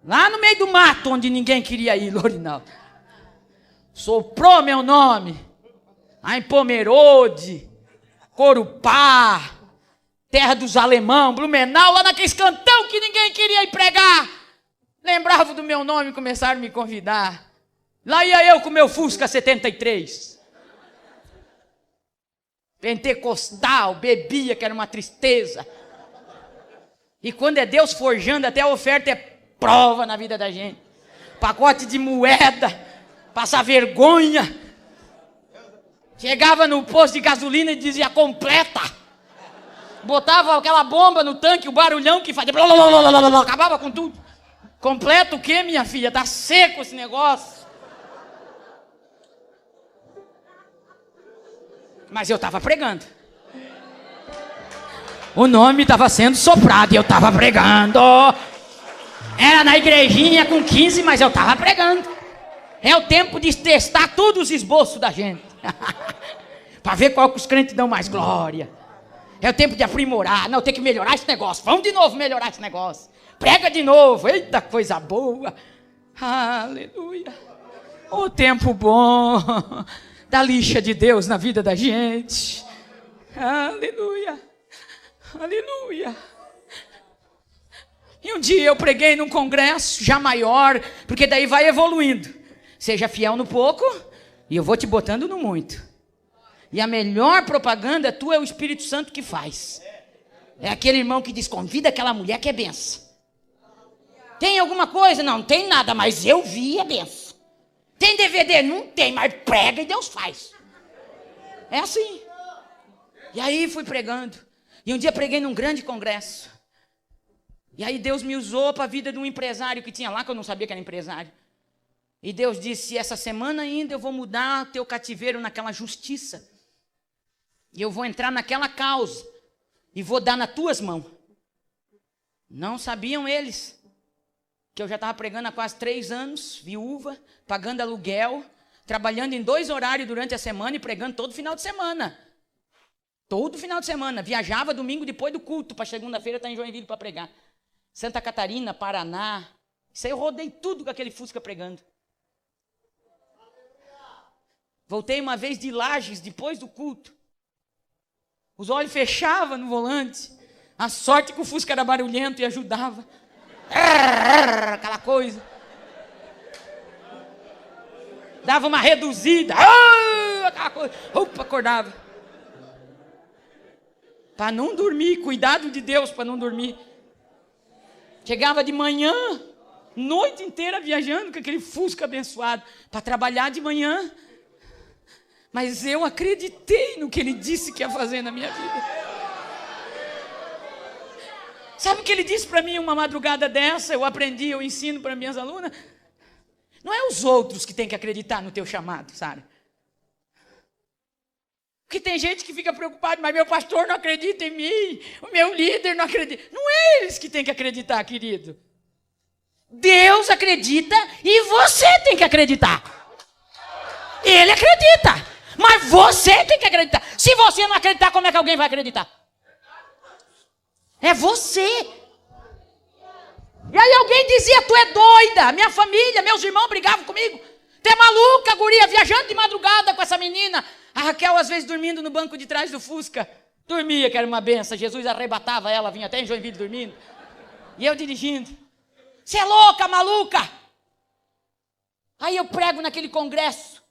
Lá no meio do mato, onde ninguém queria ir, Lorinaldo. Soprou meu nome. Lá em Pomerode, Corupá, terra dos alemão, Blumenau, lá naqueles cantão que ninguém queria ir pregar. Lembrava do meu nome e começaram a me convidar. Lá ia eu com meu Fusca 73. Pentecostal, bebia, que era uma tristeza. E quando é Deus forjando, até a oferta é prova na vida da gente. pacote de moeda, passar vergonha. Chegava no posto de gasolina e dizia completa. Botava aquela bomba no tanque, o barulhão que fazia, acabava com tudo. Completa o quê, minha filha? Tá seco esse negócio. Mas eu estava pregando. O nome estava sendo soprado e eu estava pregando. Era na igrejinha com 15, mas eu estava pregando. É o tempo de testar todos os esboços da gente. Para ver qual que os crentes dão mais glória. É o tempo de aprimorar. Não, tem que melhorar esse negócio. Vamos de novo melhorar esse negócio. Prega de novo. Eita, coisa boa. Aleluia. O tempo bom da lixa de Deus na vida da gente. Aleluia. Aleluia. E um dia eu preguei num congresso já maior, porque daí vai evoluindo. Seja fiel no pouco e eu vou te botando no muito. E a melhor propaganda tua é o Espírito Santo que faz. É aquele irmão que diz, convida aquela mulher que é benção. Tem alguma coisa? Não tem nada, mas eu vi, é benção. Tem DVD? Não tem, mas prega e Deus faz. É assim. E aí fui pregando. E um dia preguei num grande congresso. E aí Deus me usou para a vida de um empresário que tinha lá, que eu não sabia que era empresário. E Deus disse, essa semana ainda eu vou mudar teu cativeiro naquela justiça. E eu vou entrar naquela causa. E vou dar nas tuas mãos. Não sabiam eles que eu já estava pregando há quase 3 anos, viúva, pagando aluguel, trabalhando em 2 horários durante a semana e pregando todo final de semana. Todo final de semana. Viajava domingo depois do culto, para segunda-feira estar em Joinville para pregar. Santa Catarina, Paraná. Isso aí eu rodei tudo com aquele Fusca pregando. Voltei uma vez de Lages, depois do culto. Os olhos fechavam no volante. A sorte que o Fusca era barulhento e ajudava. Aquela coisa. Dava uma reduzida. Aquela coisa. Opa, acordava. Para não dormir. Cuidado de Deus para não dormir. Chegava de manhã, noite inteira viajando com aquele Fusca abençoado. Para trabalhar de manhã. Mas eu acreditei no que ele disse que ia fazer na minha vida. Sabe o que ele disse para mim uma madrugada dessa? Eu aprendi, eu ensino para minhas alunas. Não é os outros que têm que acreditar no teu chamado, sabe? Porque tem gente que fica preocupada, mas meu pastor não acredita em mim, o meu líder não acredita. Não é eles que têm que acreditar, querido. Deus acredita e você tem que acreditar. Ele acredita. Mas você tem que acreditar. Se você não acreditar, como é que alguém vai acreditar? É você. E aí alguém dizia, tu é doida. Minha família, meus irmãos brigavam comigo. Tu é maluca, guria, viajando de madrugada com essa menina. A Raquel às vezes dormindo no banco de trás do Fusca. Dormia, que era uma benção. Jesus arrebatava ela, vinha até em Joinville dormindo. E eu dirigindo. Você é louca, maluca. Aí eu prego naquele congresso.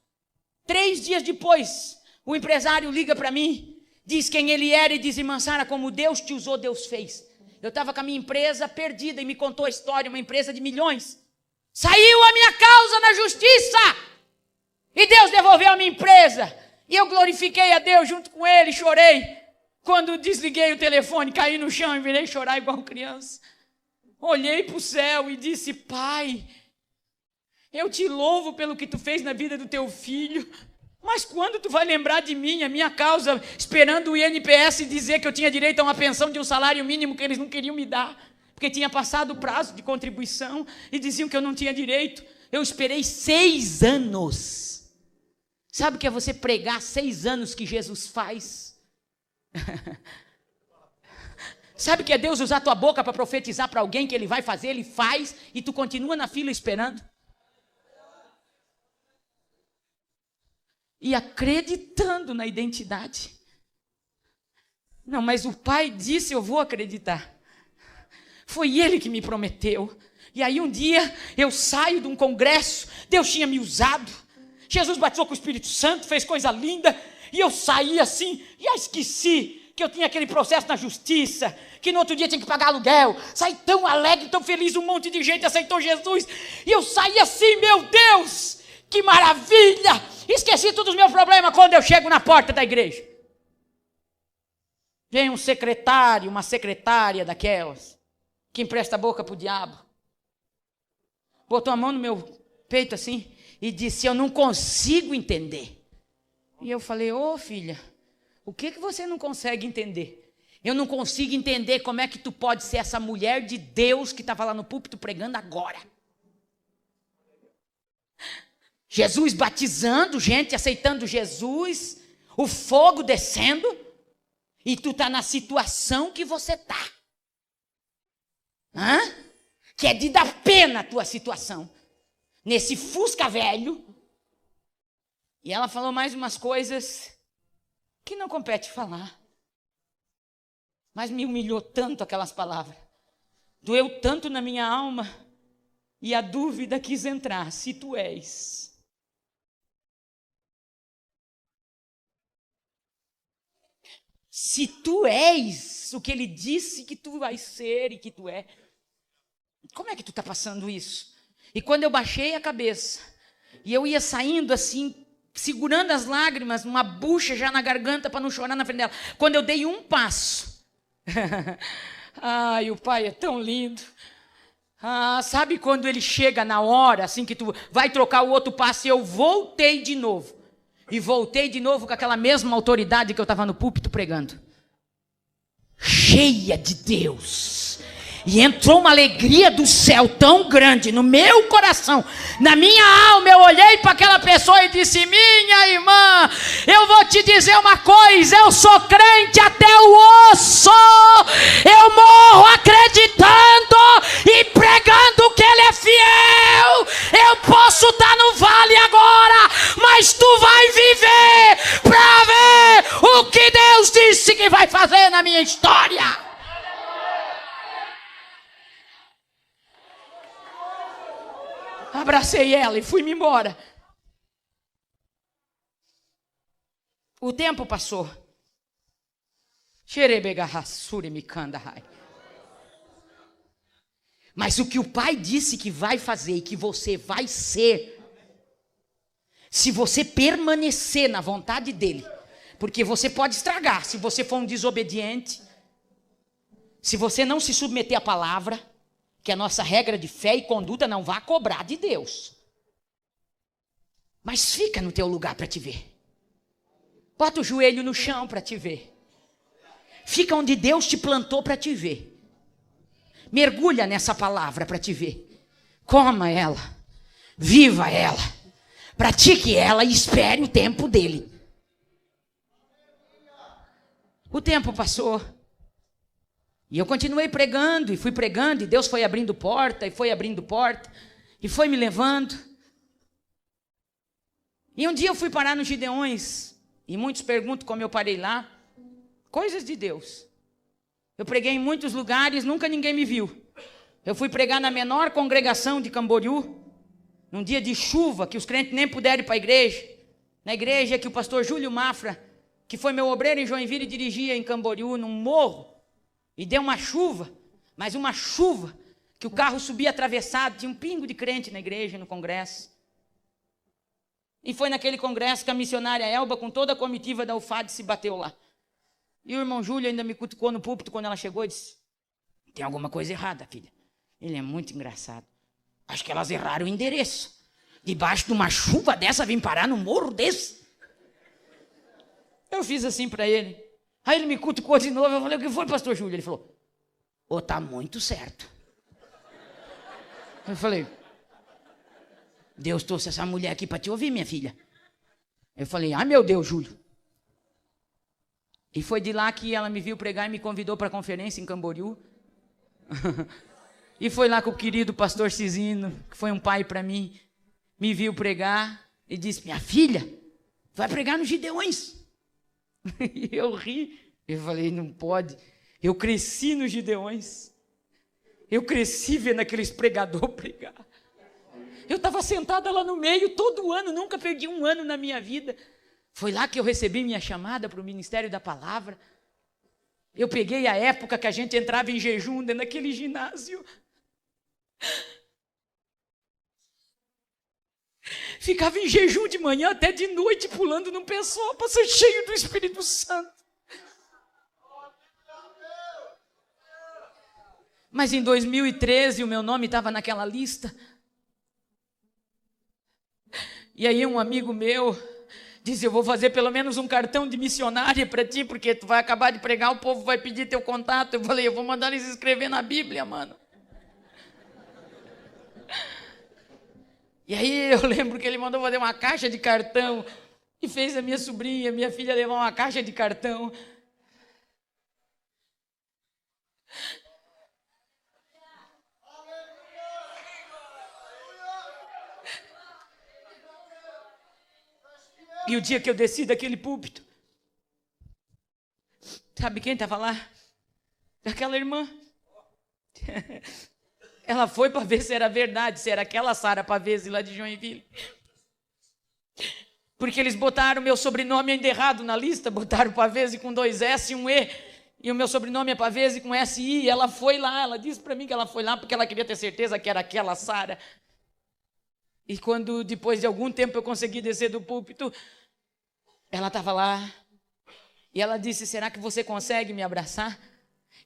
3 dias depois, o empresário liga para mim, diz quem ele era e diz, irmã Sara, como Deus te usou, Deus fez. Eu estava com a minha empresa perdida e me contou a história, uma empresa de milhões. Saiu a minha causa na justiça e Deus devolveu a minha empresa. E eu glorifiquei a Deus junto com ele, chorei. Quando desliguei o telefone, caí no chão e virei chorar igual criança. Olhei para o céu e disse, Pai, eu te louvo pelo que tu fez na vida do teu filho, mas quando tu vai lembrar de mim, a minha causa, esperando o INPS dizer que eu tinha direito a uma pensão de um salário mínimo que eles não queriam me dar, porque tinha passado o prazo de contribuição e diziam que eu não tinha direito. Eu esperei 6 anos. Sabe o que é você pregar 6 anos que Jesus faz? Sabe o que é Deus usar tua boca para profetizar para alguém que ele vai fazer, ele faz, e tu continua na fila esperando? E acreditando na identidade. Não, mas o pai disse, eu vou acreditar. Foi ele que me prometeu. E aí um dia eu saio de um congresso, Deus tinha me usado, Jesus batizou com o Espírito Santo, fez coisa linda, e eu saí assim, já esqueci que eu tinha aquele processo na justiça, que no outro dia tinha que pagar aluguel. Saí tão alegre, tão feliz, um monte de gente aceitou Jesus. E eu saí assim, meu Deus, que maravilha! Esqueci todos os meus problemas quando eu chego na porta da igreja. Vem um secretário, uma secretária daquelas, que empresta a boca para o diabo. Botou a mão no meu peito assim e disse: eu não consigo entender. E eu falei: ô filha, o que você não consegue entender? Eu não consigo entender como é que tu pode ser essa mulher de Deus que estava lá no púlpito pregando agora. Jesus batizando gente, aceitando Jesus, o fogo descendo, e tu está na situação que você está. Que é de dar pena a tua situação. Nesse Fusca velho. E ela falou mais umas coisas que não compete falar. Mas me humilhou tanto aquelas palavras. Doeu tanto na minha alma. E a dúvida quis entrar: se tu és. Se tu és o que ele disse que tu vais ser e que tu é. Como é que tu está passando isso? E quando eu baixei a cabeça, e eu ia saindo assim, segurando as lágrimas, uma bucha já na garganta para não chorar na frente dela. Quando eu dei um passo. Ai, o Pai é tão lindo. Sabe quando ele chega na hora, assim que tu vai trocar o outro passo, e eu voltei de novo. E voltei de novo com aquela mesma autoridade que eu estava no púlpito pregando. Cheia de Deus. E entrou uma alegria do céu tão grande no meu coração, na minha alma. Eu olhei para aquela pessoa e disse: minha irmã, eu vou te dizer uma coisa, eu sou crente até o osso. Eu morro acreditando e pregando que ele é fiel. Eu posso estar no vale agora, mas tu vai viver para ver o que Deus disse que vai fazer na minha história. Abracei ela e fui-me embora. O tempo passou. Mas o que o Pai disse que vai fazer e que você vai ser, se você permanecer na vontade dele, porque você pode estragar se você for um desobediente, se você não se submeter à palavra, que a nossa regra de fé e conduta não vá cobrar de Deus. Mas fica no teu lugar para te ver. Bota o joelho no chão para te ver. Fica onde Deus te plantou para te ver. Mergulha nessa palavra para te ver. Coma ela. Viva ela. Pratique ela e espere o tempo dele. O tempo passou. E eu continuei pregando, e fui pregando, e Deus foi abrindo porta, e foi abrindo porta, e foi me levando. E um dia eu fui parar nos Gideões, e muitos perguntam como eu parei lá. Coisas de Deus. Eu preguei em muitos lugares, nunca ninguém me viu. Eu fui pregar na menor congregação de Camboriú, num dia de chuva, que os crentes nem puderam ir para a igreja. Na igreja que o pastor Júlio Mafra, que foi meu obreiro em Joinville, dirigia em Camboriú, num morro. E deu uma chuva, mas uma chuva, que o carro subia atravessado, tinha um pingo de crente na igreja, no congresso. E foi naquele congresso que a missionária Elba, com toda a comitiva da UFAD, se bateu lá. E o irmão Júlio ainda me cutucou no púlpito quando ela chegou e disse: tem alguma coisa errada, filha. Ele é muito engraçado. Acho que elas erraram o endereço. Debaixo de uma chuva dessa, vim parar no morro desse. Eu fiz assim para ele. Aí ele me cutucou de novo, eu falei: o que foi, pastor Júlio? Ele falou: tá muito certo. Eu falei: Deus trouxe essa mulher aqui para te ouvir, minha filha. Eu falei: meu Deus, Júlio. E foi de lá que ela me viu pregar e me convidou para a conferência em Camboriú. E foi lá com o querido pastor Cisino, que foi um pai para mim, me viu pregar e disse: minha filha, vai pregar nos Gideões. E eu ri, eu falei: não pode, eu cresci nos Gideões, eu cresci vendo aqueles pregadores pregar, eu estava sentada lá no meio todo ano, nunca perdi um ano na minha vida. Foi lá que eu recebi minha chamada para o ministério da palavra. Eu peguei a época que a gente entrava em jejum dentro daquele ginásio. Ficava em jejum de manhã até de noite, pulando no pessoal, para ser cheio do Espírito Santo. Mas em 2013 o meu nome estava naquela lista. E aí um amigo meu disse: eu vou fazer pelo menos um cartão de missionária para ti, porque tu vai acabar de pregar, o povo vai pedir teu contato. Eu falei: eu vou mandar eles escrever na Bíblia, mano. E aí eu lembro que ele mandou fazer uma caixa de cartão e fez a minha sobrinha, minha filha, levar uma caixa de cartão. E o dia que eu desci daquele púlpito, sabe quem estava lá? Aquela irmã. Ela foi para ver se era verdade, se era aquela Sara Pavese lá de Joinville. Porque eles botaram meu sobrenome ainda errado na lista, botaram Pavese com 2 S e 1 E, e o meu sobrenome é Pavese com S-I, e ela foi lá, ela disse para mim que ela foi lá porque ela queria ter certeza que era aquela Sara. E quando, depois de algum tempo, eu consegui descer do púlpito, ela estava lá, e ela disse: será que você consegue me abraçar?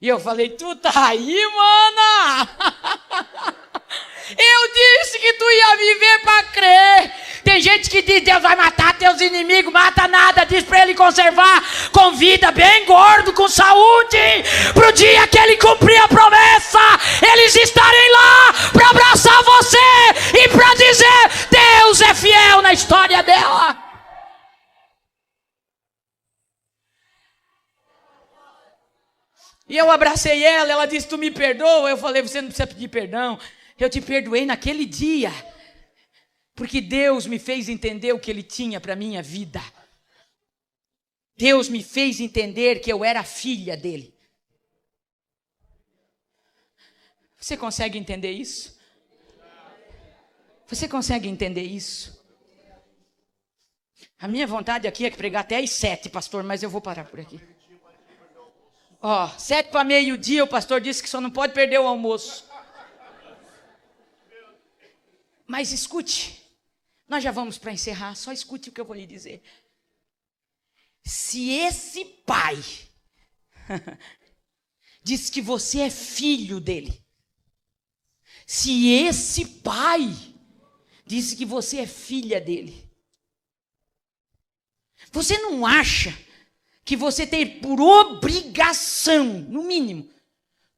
E eu falei: tu tá aí, mana? Eu disse que tu ia viver para crer. Tem gente que diz: Deus vai matar teus inimigos. Mata nada, diz para ele conservar com vida, bem gordo, com saúde, pro dia que ele cumprir a promessa, eles estarem lá para abraçar você e para dizer: Deus é fiel na história dela. E eu abracei ela, ela disse: tu me perdoa? Eu falei: você não precisa pedir perdão, eu te perdoei naquele dia, porque Deus me fez entender o que Ele tinha para a minha vida. Deus me fez entender que eu era filha dEle. Você consegue entender isso? Você consegue entender isso? A minha vontade aqui é pregar até às 7, pastor, mas eu vou parar por aqui. 7 para meio-dia, o pastor disse que só não pode perder o almoço. Mas escute, nós já vamos para encerrar, só escute o que eu vou lhe dizer. Se esse pai diz que você é filho dele, se esse pai diz que você é filha dele, você não acha que você tem por obrigação, no mínimo,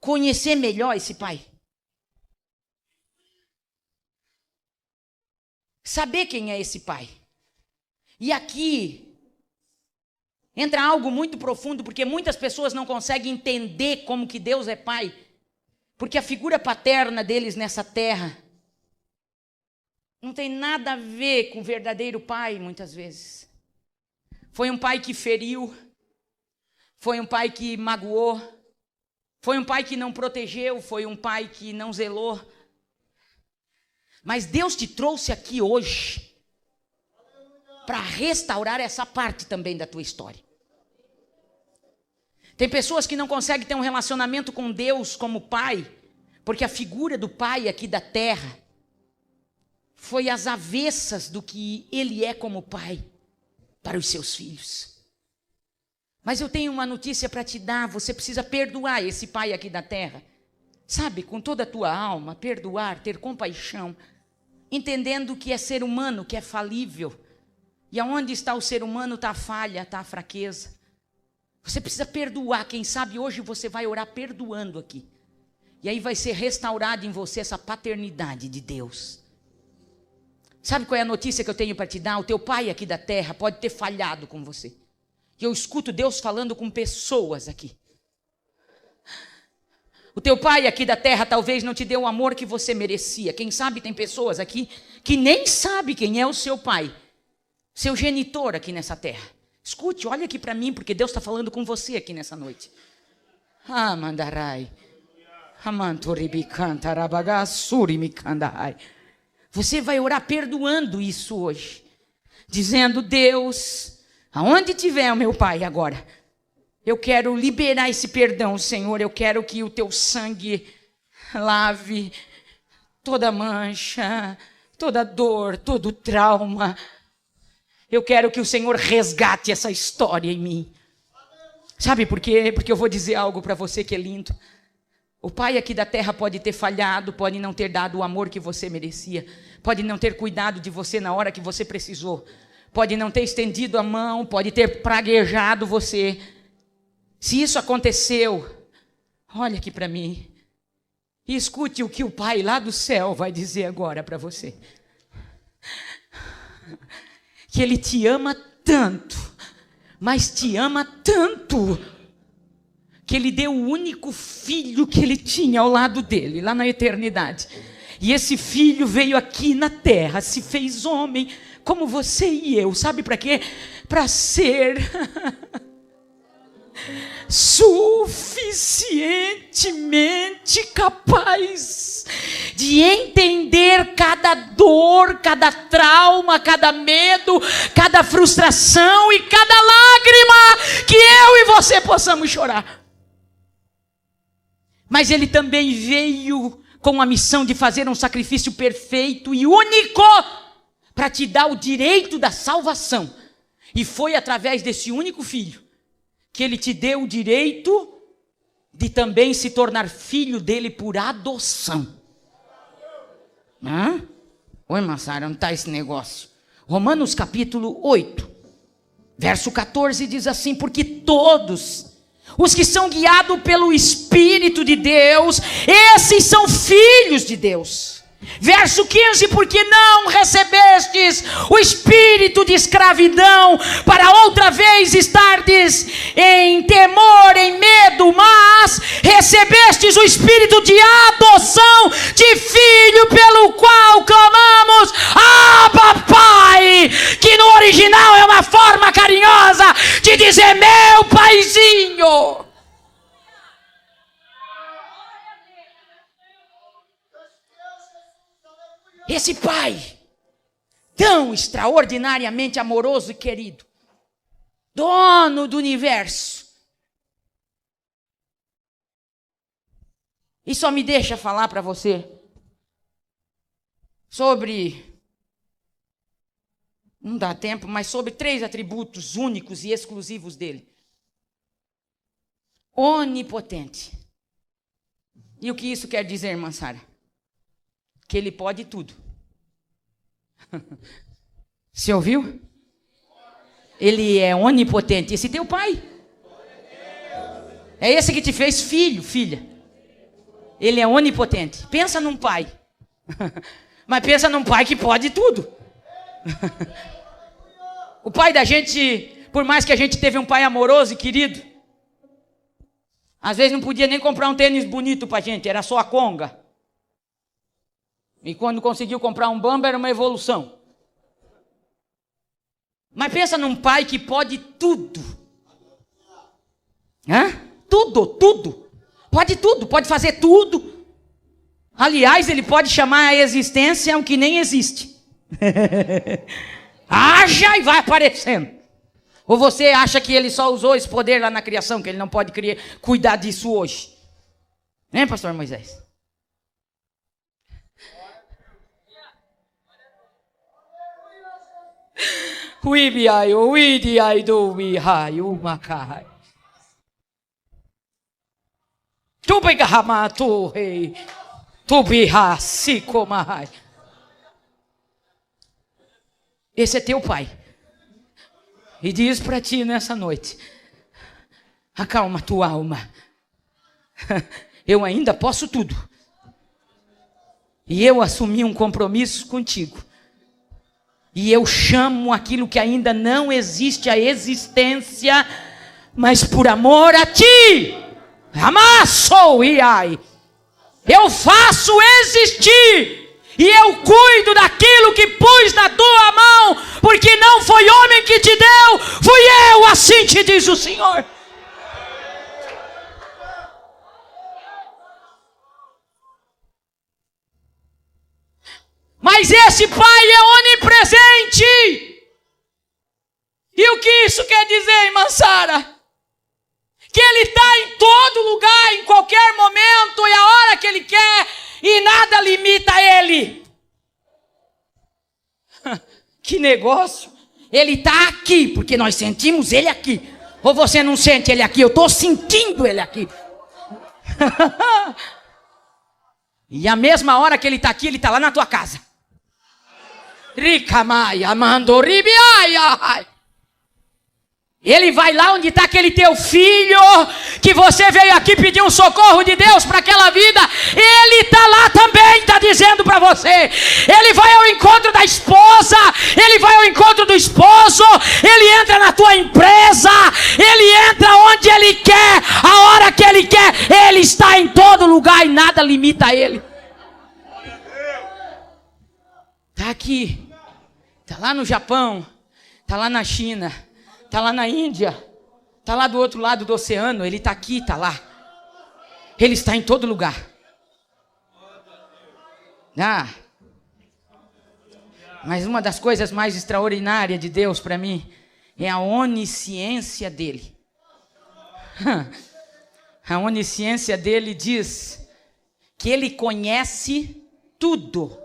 conhecer melhor esse pai? Saber quem é esse pai. E aqui entra algo muito profundo, porque muitas pessoas não conseguem entender como que Deus é pai, porque a figura paterna deles nessa terra não tem nada a ver com o verdadeiro pai, muitas vezes. Foi um pai que feriu, foi um pai que magoou, foi um pai que não protegeu, foi um pai que não zelou. Mas Deus te trouxe aqui hoje para restaurar essa parte também da tua história. Tem pessoas que não conseguem ter um relacionamento com Deus como pai, porque a figura do pai aqui da terra foi às avessas do que ele é como pai para os seus filhos. Mas eu tenho uma notícia para te dar: você precisa perdoar esse pai aqui da terra. Sabe, com toda a tua alma, perdoar, ter compaixão, entendendo que é ser humano, que é falível. E aonde está o ser humano está a falha, está a fraqueza. Você precisa perdoar. Quem sabe hoje você vai orar perdoando aqui. E aí vai ser restaurada em você essa paternidade de Deus. Sabe qual é a notícia que eu tenho para te dar? O teu pai aqui da terra pode ter falhado com você. E eu escuto Deus falando com pessoas aqui. O teu pai aqui da terra talvez não te deu o amor que você merecia. Quem sabe tem pessoas aqui que nem sabe quem é o seu pai, seu genitor aqui nessa terra. Escute, olha aqui para mim, porque Deus está falando com você aqui nessa noite. Mandarai. Você vai orar perdoando isso hoje, dizendo: Deus, aonde tiver o meu pai agora, Eu quero liberar esse perdão, Senhor. Eu quero que o teu sangue lave toda mancha, toda dor, todo trauma. Eu quero que o Senhor resgate essa história em mim. Sabe por quê? Porque eu vou dizer algo para você que é lindo. O pai aqui da terra pode ter falhado, pode não ter dado o amor que você merecia, pode não ter cuidado de você na hora que você precisou, pode não ter estendido a mão, pode ter praguejado você. Se isso aconteceu, olha aqui para mim e escute o que o Pai lá do céu vai dizer agora para você. Que Ele te ama tanto, mas te ama tanto, que Ele deu o único filho que Ele tinha ao lado dele, lá na eternidade. E esse filho veio aqui na terra, se fez homem, como você e eu. Sabe para quê? Para ser suficientemente capaz de entender cada dor, cada trauma, cada medo, cada frustração e cada lágrima que eu e você possamos chorar. Mas Ele também veio com a missão de fazer um sacrifício perfeito e único para te dar o direito da salvação. E foi através desse único filho que Ele te deu o direito de também se tornar filho dele por adoção. Oi, Massara, onde está esse negócio? Romanos capítulo 8, verso 14 diz assim: porque todos os que são guiados pelo Espírito de Deus, esses são filhos de Deus. Verso 15, porque não recebestes o espírito de escravidão, para outra vez estardes em temor, em medo, mas recebestes o espírito de adoção, de filho, pelo qual clamamos, Abba, Pai, que no original é uma forma carinhosa de dizer meu paizinho. Esse Pai, tão extraordinariamente amoroso e querido, dono do universo, e só me deixa falar para você sobre, não dá tempo, mas sobre 3 atributos únicos e exclusivos dele. Onipotente. E o que isso quer dizer, irmã Sara? Que Ele pode tudo. Você ouviu? Ele é onipotente. Esse teu pai é esse que te fez filho, filha. Ele é onipotente. Pensa num pai. Mas pensa num pai que pode tudo. O pai da gente, por mais que a gente teve um pai amoroso e querido, às vezes não podia nem comprar um tênis bonito pra gente, era só a conga. E quando conseguiu comprar um Bamba, era uma evolução. Mas pensa num pai que pode tudo. Tudo. Pode tudo, pode fazer tudo. Aliás, Ele pode chamar a existência o que nem existe. Haja e vai aparecendo. Ou você acha que Ele só usou esse poder lá na criação, que Ele não pode cuidar disso hoje? Hein, pastor Moisés? Esse é teu pai. E diz para ti nessa noite: acalma tua alma. Eu ainda posso tudo. E eu assumi um compromisso contigo. E eu chamo aquilo que ainda não existe à existência, mas por amor a ti, amassou e ai, eu faço existir, e eu cuido daquilo que pus na tua mão, porque não foi homem que te deu, fui eu, assim te diz o Senhor. Mas esse Pai é onipresente. E o que isso quer dizer, irmã Sara? Ele quer e nada limita Ele. Que negócio. Ele está aqui, porque nós sentimos Ele aqui. Ou você não sente Ele aqui? Eu estou sentindo Ele aqui. E a mesma hora que Ele está aqui, Ele está lá na tua casa. Ricamaia, mandoribiaia. Ele vai lá onde está aquele teu filho, que você veio aqui pedir um socorro de Deus para aquela vida. Ele está lá também, está dizendo para você. Ele vai ao encontro da esposa, ele vai ao encontro do esposo, ele entra na tua empresa, ele entra onde ele quer, a hora que ele quer. Ele está em todo lugar e nada limita ele. Está aqui, está lá no Japão, está lá na China, está lá na Índia, está lá do outro lado do oceano. Ele está aqui, está lá. Ele está em todo lugar. Mas uma das coisas mais extraordinárias de Deus para mim é a onisciência dele. A onisciência dele diz que ele conhece tudo.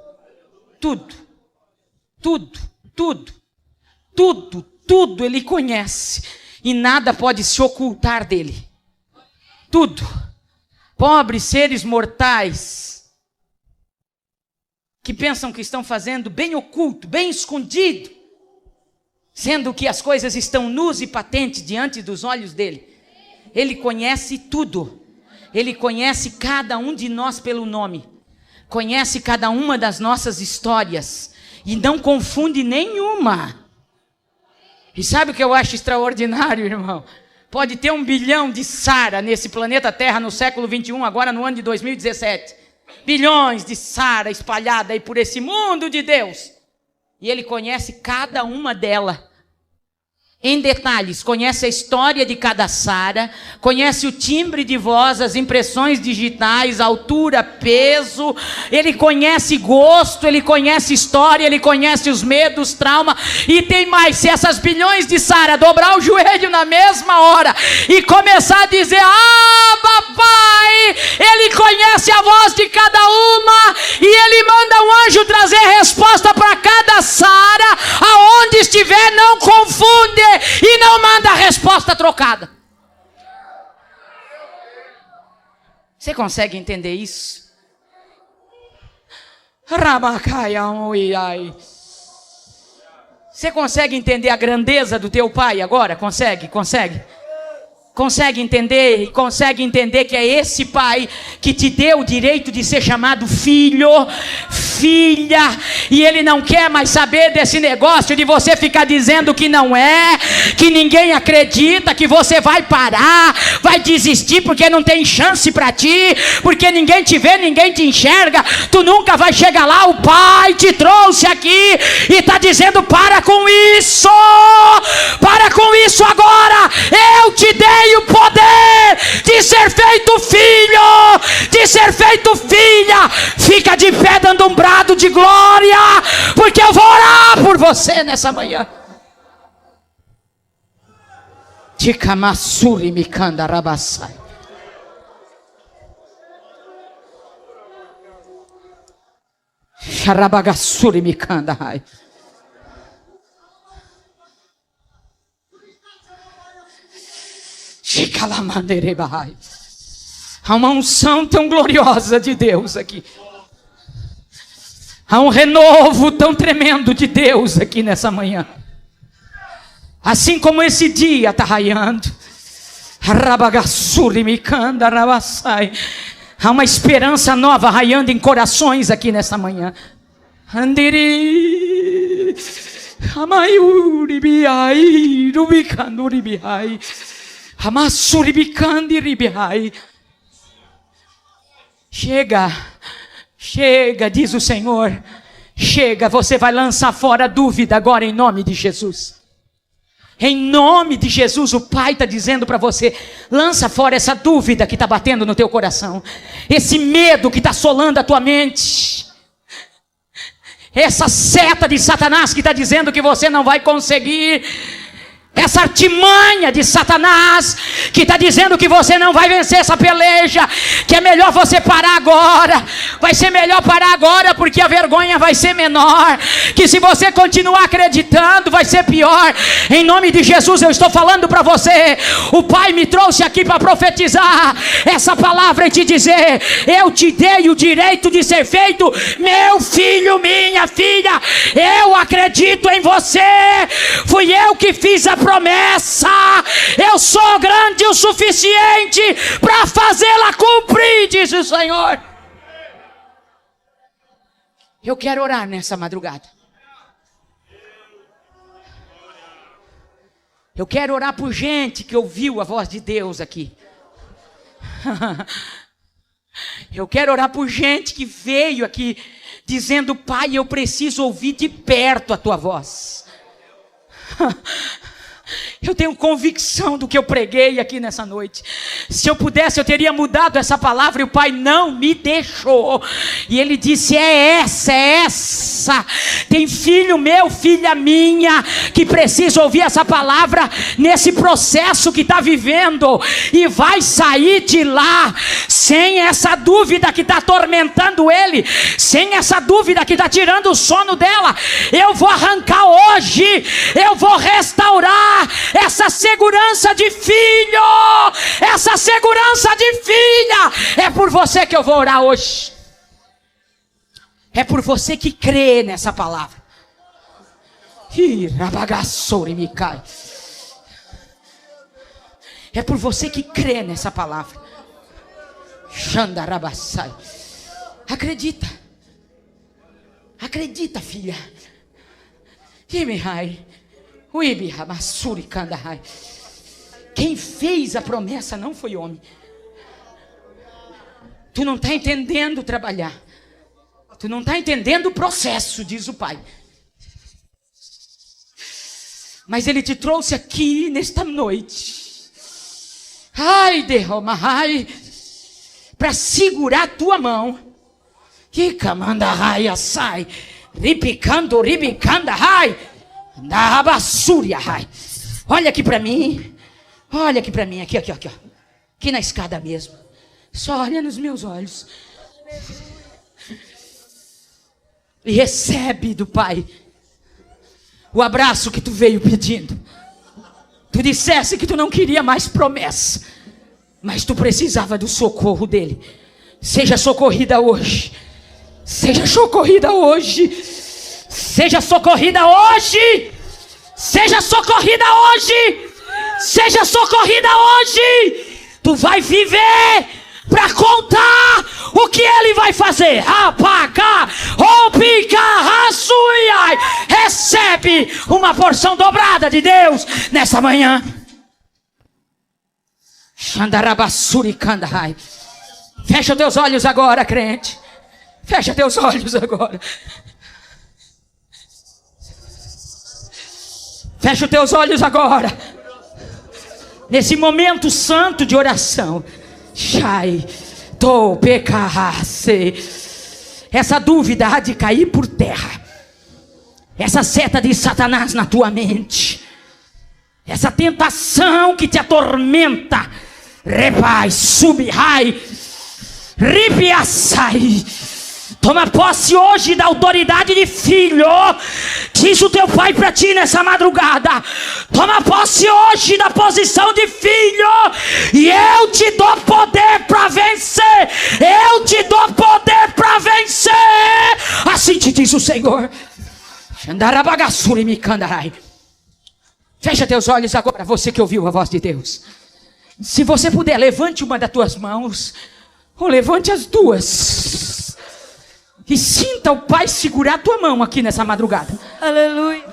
Tudo ele conhece e nada pode se ocultar dele. Tudo. Pobres seres mortais que pensam que estão fazendo bem oculto, bem escondido, sendo que as coisas estão nus e patentes diante dos olhos dele. Ele conhece tudo. Ele conhece cada um de nós pelo nome. Conhece cada uma das nossas histórias e não confunde nenhuma. E sabe o que eu acho extraordinário, irmão? Pode ter 1 bilhão de Sara nesse planeta Terra no século 21, agora no ano de 2017. Bilhões de Sara espalhadas aí por esse mundo de Deus. E ele conhece cada uma delas. Em detalhes, conhece a história de cada Sara, conhece o timbre de voz, as impressões digitais, altura, peso, ele conhece gosto, ele conhece história, ele conhece os medos, trauma, e tem mais, se essas bilhões de Sara dobrar o joelho na mesma hora e começar a dizer, papai, ele conhece a voz de cada uma, e ele manda um anjo trazer resposta para cada Sara, aonde estiver, não confunde, e não manda a resposta trocada. Você consegue entender isso? Você consegue entender a grandeza do teu pai agora? Consegue? Consegue entender? E consegue entender que é esse pai que te deu o direito de ser chamado filho, filha, e ele não quer mais saber desse negócio de você ficar dizendo que não é, que ninguém acredita, que você vai parar, vai desistir porque não tem chance para ti, porque ninguém te vê, ninguém te enxerga, tu nunca vai chegar lá. O pai te trouxe aqui e está dizendo, para com isso agora, eu te dei o poder de ser feito filho, de ser feito filha. Fica de pé dando um brado de glória, porque eu vou orar por você nessa manhã. Tikamassuri mikanda rabassai. Charabagassuri mikanda hai. Há uma unção tão gloriosa de Deus aqui. Há um renovo tão tremendo de Deus aqui nessa manhã. Assim como esse dia está raiando. Há uma esperança nova raiando em corações aqui nessa manhã. Chega, diz o Senhor. Chega, você vai lançar fora a dúvida agora em nome de Jesus. Em nome de Jesus, o Pai está dizendo para você, lança fora essa dúvida que está batendo no teu coração. Esse medo que está assolando a tua mente. Essa seta de Satanás que está dizendo que você não vai conseguir. essa artimanha de Satanás, que está dizendo que você não vai vencer essa peleja, que é melhor você parar agora, vai ser melhor parar agora, porque a vergonha vai ser menor, que se você continuar acreditando, vai ser pior. Em nome de Jesus eu estou falando para você, o Pai me trouxe aqui para profetizar essa palavra e te dizer: eu te dei o direito de ser feito meu filho, minha filha, eu acredito em você, fui eu que fiz a promessa, eu sou grande o suficiente para fazê-la cumprir, diz o Senhor. Eu quero orar nessa madrugada. Eu quero orar por gente que ouviu a voz de Deus aqui. Eu quero orar por gente que veio aqui dizendo: Pai, eu preciso ouvir de perto a tua voz. Eu tenho convicção do que eu preguei aqui nessa noite. Se eu pudesse, eu teria mudado essa palavra, e o Pai não me deixou. E Ele disse: é essa. Tem filho meu, filha minha, que precisa ouvir essa palavra nesse processo que está vivendo, e vai sair de lá sem essa dúvida que está atormentando ele, sem essa dúvida que está tirando o sono dela. Eu vou arrancar hoje, eu vou restaurar essa segurança de filho, essa segurança de filha. É por você que eu vou orar hoje. É por você que crê nessa palavra. É por você que crê nessa palavra. Acredita. Acredita, filha. Quem fez a promessa não foi homem. Tu não está entendendo trabalhar. Tu não está entendendo o processo, diz o Pai. Mas Ele te trouxe aqui nesta noite. Ai, derrama, ai, para segurar a tua mão. Que camanda raia sai, ripicando, ribicanda, ai. Da abassúria, ai. Olha aqui para mim. Olha aqui para mim, aqui. Aqui na escada mesmo. Só olha nos meus olhos. E recebe do Pai o abraço que tu veio pedindo. Tu dissesse que tu não queria mais promessa, mas tu precisava do socorro dele. Seja socorrida hoje. Seja socorrida hoje. Seja socorrida hoje. Seja socorrida hoje. Seja socorrida hoje. Tu vai viver para contar o que Ele vai fazer. Rapaca, opica, raçuiai. Recebe uma porção dobrada de Deus nessa manhã. Xandarabassuri kandai. Fecha teus olhos agora, crente. Fecha teus olhos agora. Fecha os teus olhos agora. Nesse momento santo de oração. Shai, to pecarase. Essa dúvida há de cair por terra. Essa seta de Satanás na tua mente. Essa tentação que te atormenta. Repai, subrai, ripiaçai. Toma posse hoje da autoridade de filho. Diz o teu Pai para ti nessa madrugada. Toma posse hoje da posição de filho. E eu te dou poder para vencer. Eu te dou poder para vencer. Assim te diz o Senhor. Fecha teus olhos agora, você que ouviu a voz de Deus. Se você puder, levante uma das tuas mãos. Ou levante as duas. E sinta o Pai segurar a tua mão aqui nessa madrugada. Aleluia.